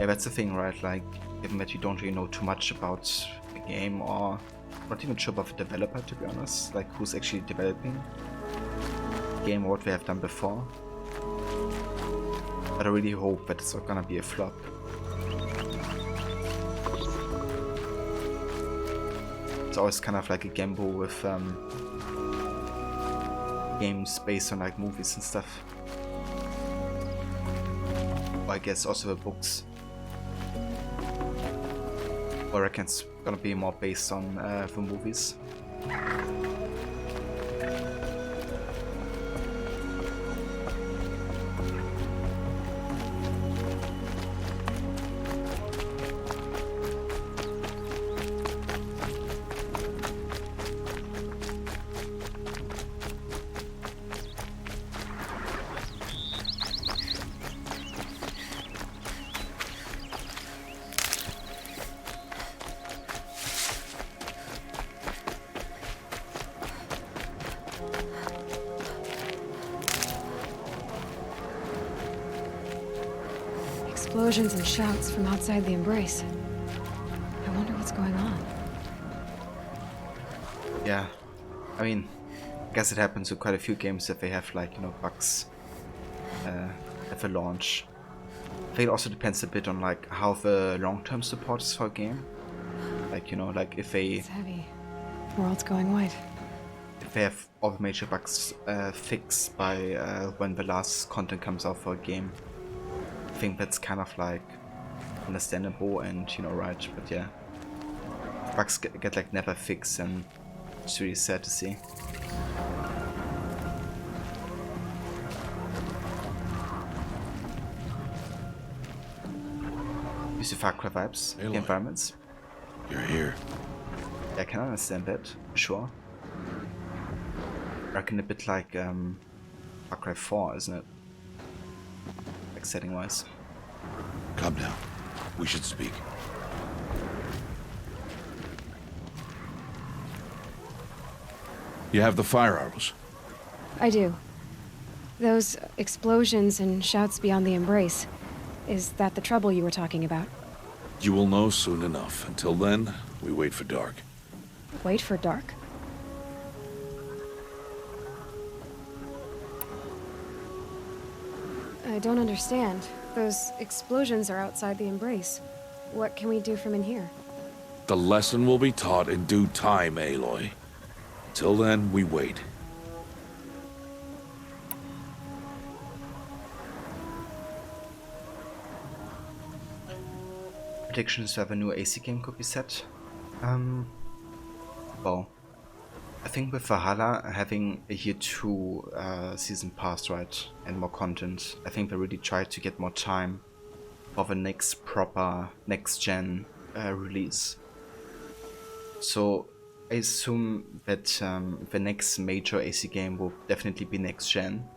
Yeah, that's the thing, right? Like, given that you don't really know too much about the game or Not even sure about the developer, to be honest, like who's actually developing the game or what we have done before. But I really hope that it's not gonna be a flop. It's always kind of like a gamble with games based on like movies and stuff. Or I guess also the books. Or I reckon it's gonna be more based on the movies. Explosions and shouts from outside the Embrace. I wonder what's going on. Yeah, I mean, I guess it happens with quite a few games that they have like, you know, bugs at the launch. I think it also depends a bit on like how the long-term support is for a game. Like, you know, like if they... It's heavy. World's going white. If they have all the major bugs fixed by when the last content comes out for a game. I think that's kind of like understandable and, you know, right, but yeah, if bugs get like never fixed, and it's really sad to see. Use the Far Cry vibes, the environments. You're here. Yeah, I can understand that, sure. I reckon a bit like Far Cry 4, isn't it? Like setting wise. Come now. We should speak. You have the fire arrows? I do. Those explosions and shouts beyond the Embrace. Is that the trouble you were talking about? You will know soon enough. Until then, we wait for dark. Wait for dark? I don't understand. Those explosions are outside the Embrace. What can we do from in here? The lesson will be taught in due time, Aloy. Till then, we wait. Predictions to have a new AC game could be set. Well, I think with Valhalla having a year 2 season pass, right, and more content, I think they really tried to get more time for the next proper next-gen release. So I assume that the next major AC game will definitely be next-gen.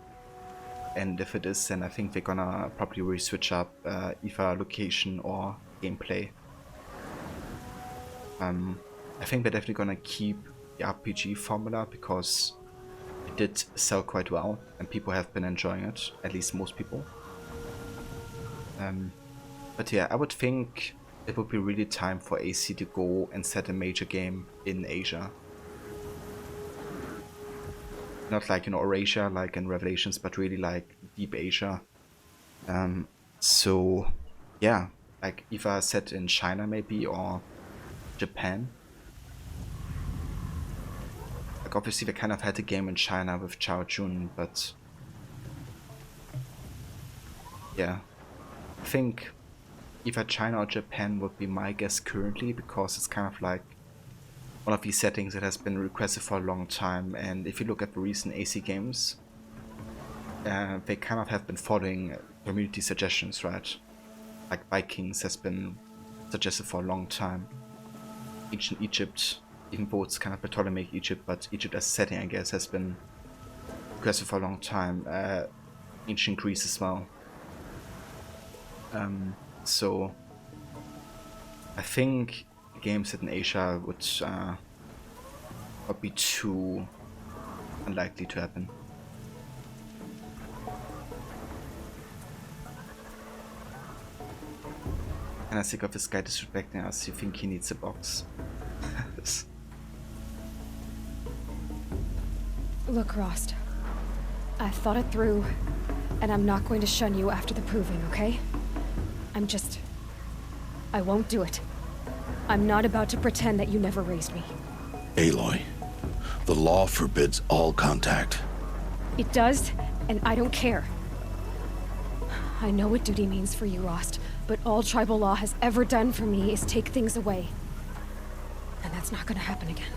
And if it is, then I think they're gonna probably re-switch up either location or gameplay. I think they're definitely gonna keep the RPG formula because it did sell quite well and people have been enjoying it, at least most people. But yeah, I would think it would be really time for AC to go and set a major game in Asia. Not like, you know, Eurasia like in Revelations, but really like deep Asia. So yeah, like either set in China maybe or Japan. Like obviously they kind of had a game in China with Chao Jun, but yeah, I think either China or Japan would be my guess currently, because it's kind of like one of these settings that has been requested for a long time. And if you look at the recent AC games, they kind of have been following community suggestions, right? Like Vikings has been suggested for a long time. Ancient Egypt, even though it's kind of Ptolemaic Egypt, but Egypt as a setting, I guess, has been requested for a long time. Ancient Greece as well. So I think games set in Asia would not be too unlikely to happen. And I think of this guy disrespecting us. You think he needs a box? Look, Rost. I thought it through, and I'm not going to shun you after the proving, okay? I won't do it. I'm not about to pretend that you never raised me. Aloy, the law forbids all contact. It does, and I don't care. I know what duty means for you, Rost, but all tribal law has ever done for me is take things away. And that's not gonna happen again.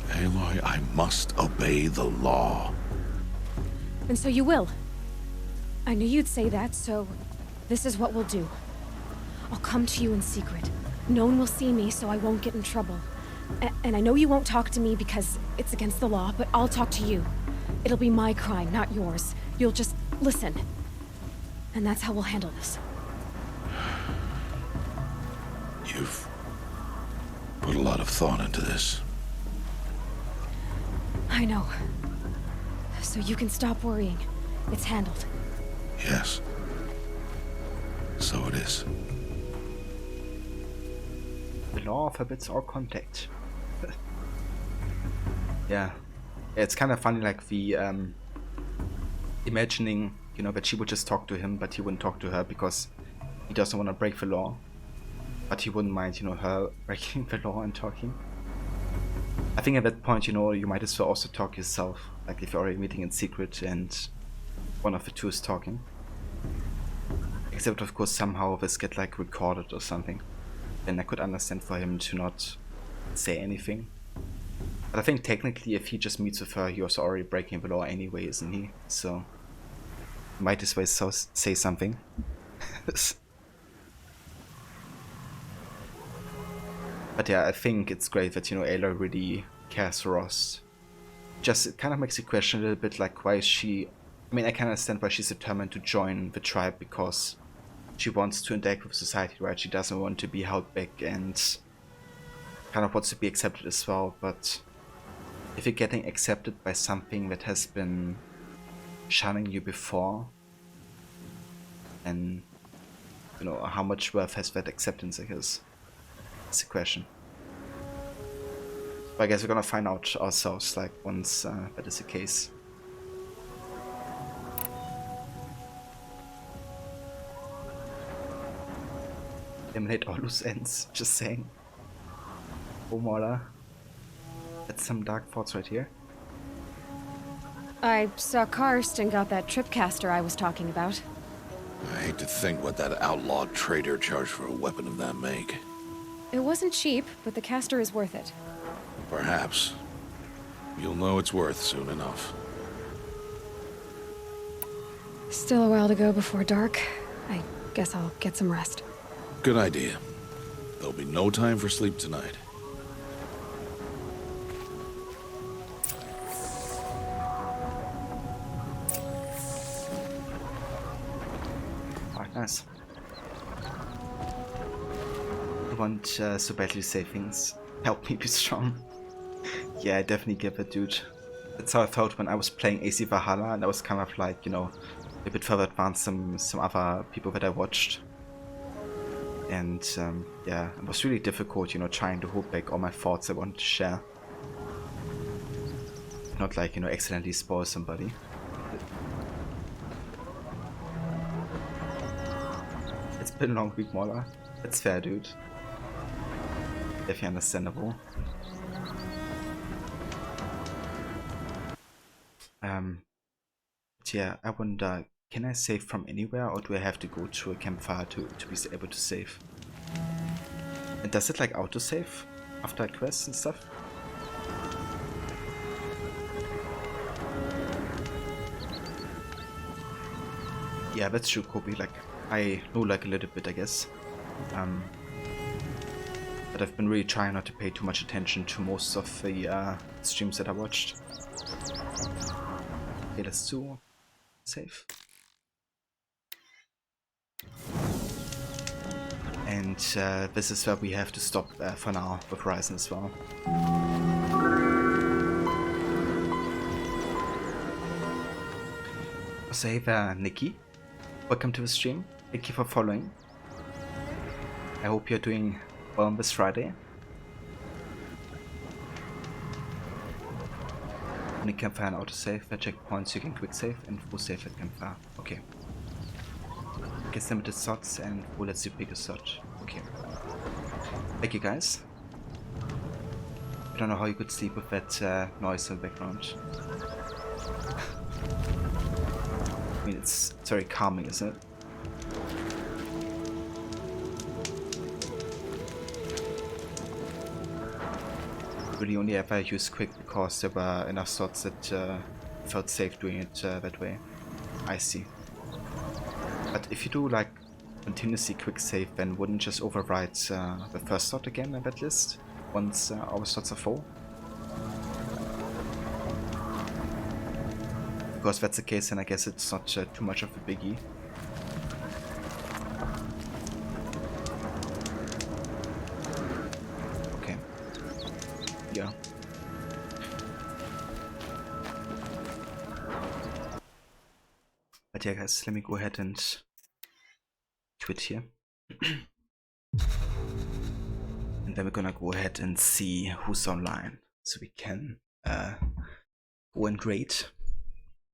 Aloy, I must obey the law. And so you will. I knew you'd say that, so this is what we'll do. I'll come to you in secret. No one will see me, so I won't get in trouble. And I know you won't talk to me because it's against the law, but I'll talk to you. It'll be my crime, not yours. You'll just listen. And that's how we'll handle this. You've put a lot of thought into this. I know. So you can stop worrying. It's handled. Yes. So it is. The law forbids all contact. Yeah. It's kind of funny, like the imagining, you know, that she would just talk to him, but he wouldn't talk to her because he doesn't want to break the law. But he wouldn't mind, you know, her breaking the law and talking. I think at that point, you know, you might as well also talk yourself. Like if you're already meeting in secret and one of the two is talking. Except of course somehow this get like recorded or something. Then I could understand for him to not say anything. But I think technically if he just meets with her, he was already breaking the law anyway, isn't he? So might as well say something. But yeah, I think it's great that, you know, Aloy really cares for Rost. Just, it kind of makes you question a little bit, like, why is she... I mean, I can understand why she's determined to join the tribe, because she wants to interact with society, right? She doesn't want to be held back and kind of wants to be accepted as well, but if you're getting accepted by something that has been shunning you before, then, you know, how much worth has that acceptance, I guess? That's the question. But I guess we're gonna find out ourselves, like, once that is the case. Eliminate all loose ends, just saying. Oh, Mauler. That's some dark thoughts right here. I saw Karst and got that tripcaster I was talking about. I hate to think what that outlawed trader charged for a weapon of that make. It wasn't cheap, but the caster is worth it. Perhaps. You'll know it's worth soon enough. Still a while to go before dark. I guess I'll get some rest. Good idea. There'll be no time for sleep tonight. Alright, nice. I want so badly to say things. Help me be strong. Yeah, I definitely get that, dude. That's how I felt when I was playing AC Valhalla, and I was kind of like, you know, a bit further advanced than some other people that I watched. And yeah, it was really difficult, you know, trying to hold back all my thoughts I wanted to share. Not like, you know, accidentally spoil somebody. It's been a long week, Mauler. That's fair, dude. Definitely understandable. But yeah, I wonder, can I save from anywhere, or do I have to go to a campfire to be able to save? And does it like autosave after quests and stuff? Yeah, that's true, Kobe. Like, I know like a little bit, I guess. But I've been really trying not to pay too much attention to most of the streams that I watched. Okay, let's do save. And this is where we have to stop for now with Horizon as well. So hey there, Nikki. Welcome to the stream. Thank you for following. I hope you're doing well on this Friday. Opening campfire and autosave. At checkpoints you can quick save and full save at campfire. Okay. Gets limited slots and full lets you pick a slot. Okay. Thank you guys. I don't know how you could sleep with that noise in the background. I mean, it's very calming, isn't it? Really only ever use quick because there were enough slots that felt safe doing it that way. I see. But if you do like continuously quick save, then wouldn't just overwrite the first slot again in that list once all the slots are full? Because if that's the case, then I guess it's not too much of a biggie. Okay. Yeah. But yeah guys, let me go ahead and quit here. And then we're gonna go ahead and see who's online. So we can go and rate.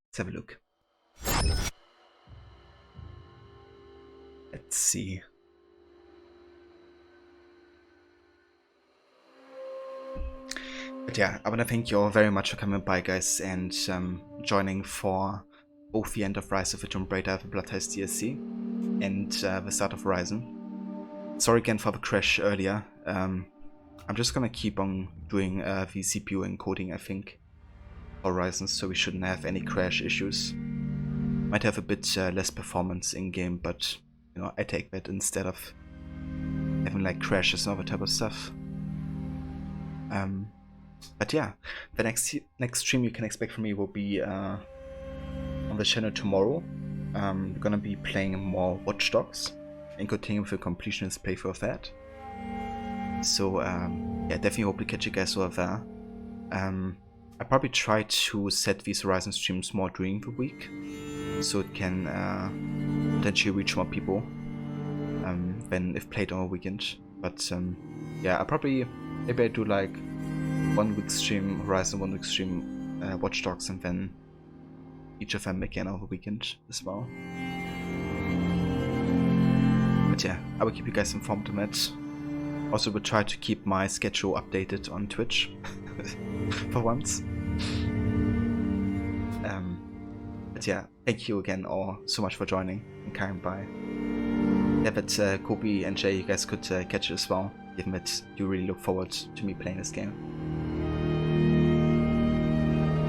Let's have a look. Let's see. But yeah, I want to thank you all very much for coming by, guys, and joining for both the end of Rise of the Tomb Raider, the Bloodthirst DLC, and the start of Horizon. Sorry again for the crash earlier. I'm just gonna keep on doing the CPU encoding, I think, for Horizon, so we shouldn't have any crash issues. Might have a bit less performance in game, but you know, I take that instead of having like crashes and all that type of stuff. But yeah, the next stream you can expect from me will be on the channel tomorrow. We're gonna be playing more Watch Dogs and continuing with the completionist playthrough of that. So yeah, definitely hope to catch you guys over there. I probably try to set these Horizon streams more during the week, so it can potentially reach more people than if played on a weekend. But yeah, maybe I do like 1 week stream Horizon, 1 week stream Watch Dogs, and then each of them again over the weekend as well. But yeah, I will keep you guys informed on it. Also will try to keep my schedule updated on Twitch for once. But yeah, thank you again all so much for joining and coming by. Yeah, but Kobe and Jay, you guys could catch it as well, given that you really look forward to me playing this game.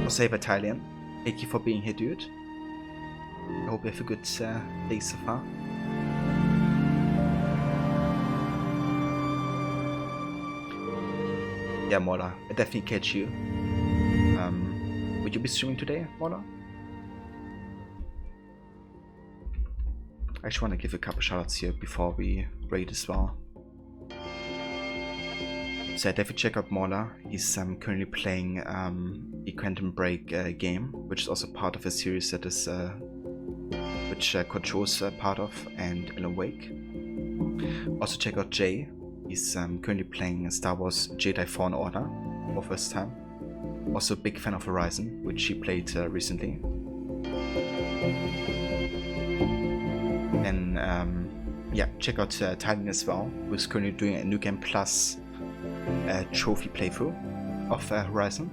Also, Italian, thank you for being here, dude. I hope you have a good day so far. Yeah, Mola, I definitely catch you. Would you be streaming today, Mola? I just want to give a couple shoutouts here before we raid as well. So definitely check out Mola. He's currently playing the Quantum Break game, which is also part of a series that is which Control's part of, and Alan Wake. Also check out Jay. He's currently playing Star Wars Jedi Fallen Order for the first time. Also a big fan of Horizon, which he played recently. And yeah, check out Titan as well, who's currently doing a New Game Plus trophy playthrough of Horizon.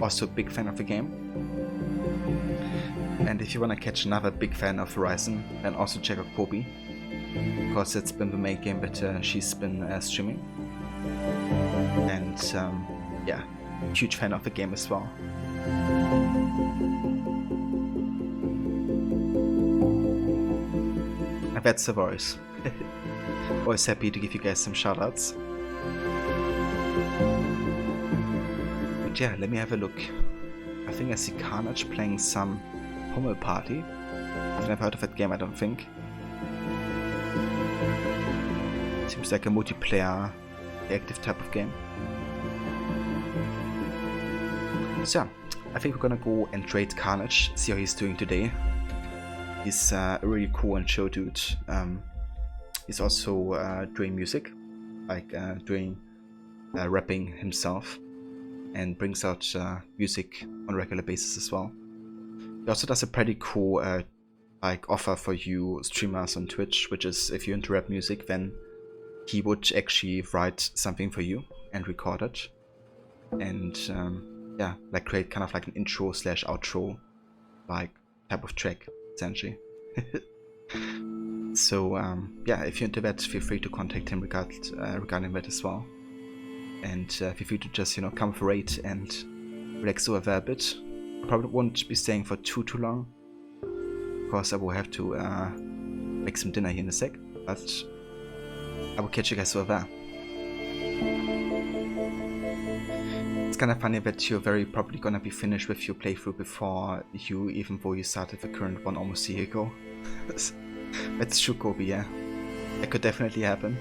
Also a big fan of the game. And if you want to catch another big fan of Horizon, then also check out Kobe, because it's been the main game that she's been streaming. And yeah, huge fan of the game as well. And that's the voice. Always happy to give you guys some shoutouts. But yeah, let me have a look. I think I see Carnage playing some Hummel Party. I've never heard of that game, I don't think. Seems like a multiplayer active type of game. So yeah, I think we're gonna go and trade Carnage, see how he's doing today. He's a really cool and chill dude. He's also doing music, like doing rapping himself. and brings out music on a regular basis as well. He also does a pretty cool like offer for you streamers on Twitch, which is if you're into rap music, then he would actually write something for you and record it, and yeah, like create kind of like an intro slash outro like type of track essentially. So yeah, if you're into that, feel free to contact him regarding that as well, and feel free to just, you know, come for raid and relax over there a bit. Probably won't be staying for too long, because I will have to make some dinner here in a sec, but I will catch you guys over there. It's kind of funny that you're very probably gonna be finished with your playthrough before even though you started the current one almost a year ago. That's true, Kobe, yeah. That could definitely happen.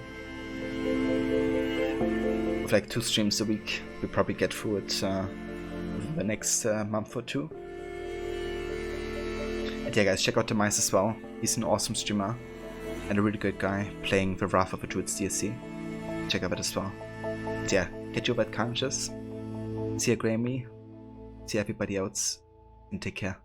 With like 2 streams a week, we'll probably get through it within the next month or 2. And yeah guys, check out Demise as well. He's an awesome streamer and a really good guy playing the Wrath of the Druids DLC. Check out that as well. But yeah, catch you over at Conscious. See ya, Grammy. See everybody else, and take care.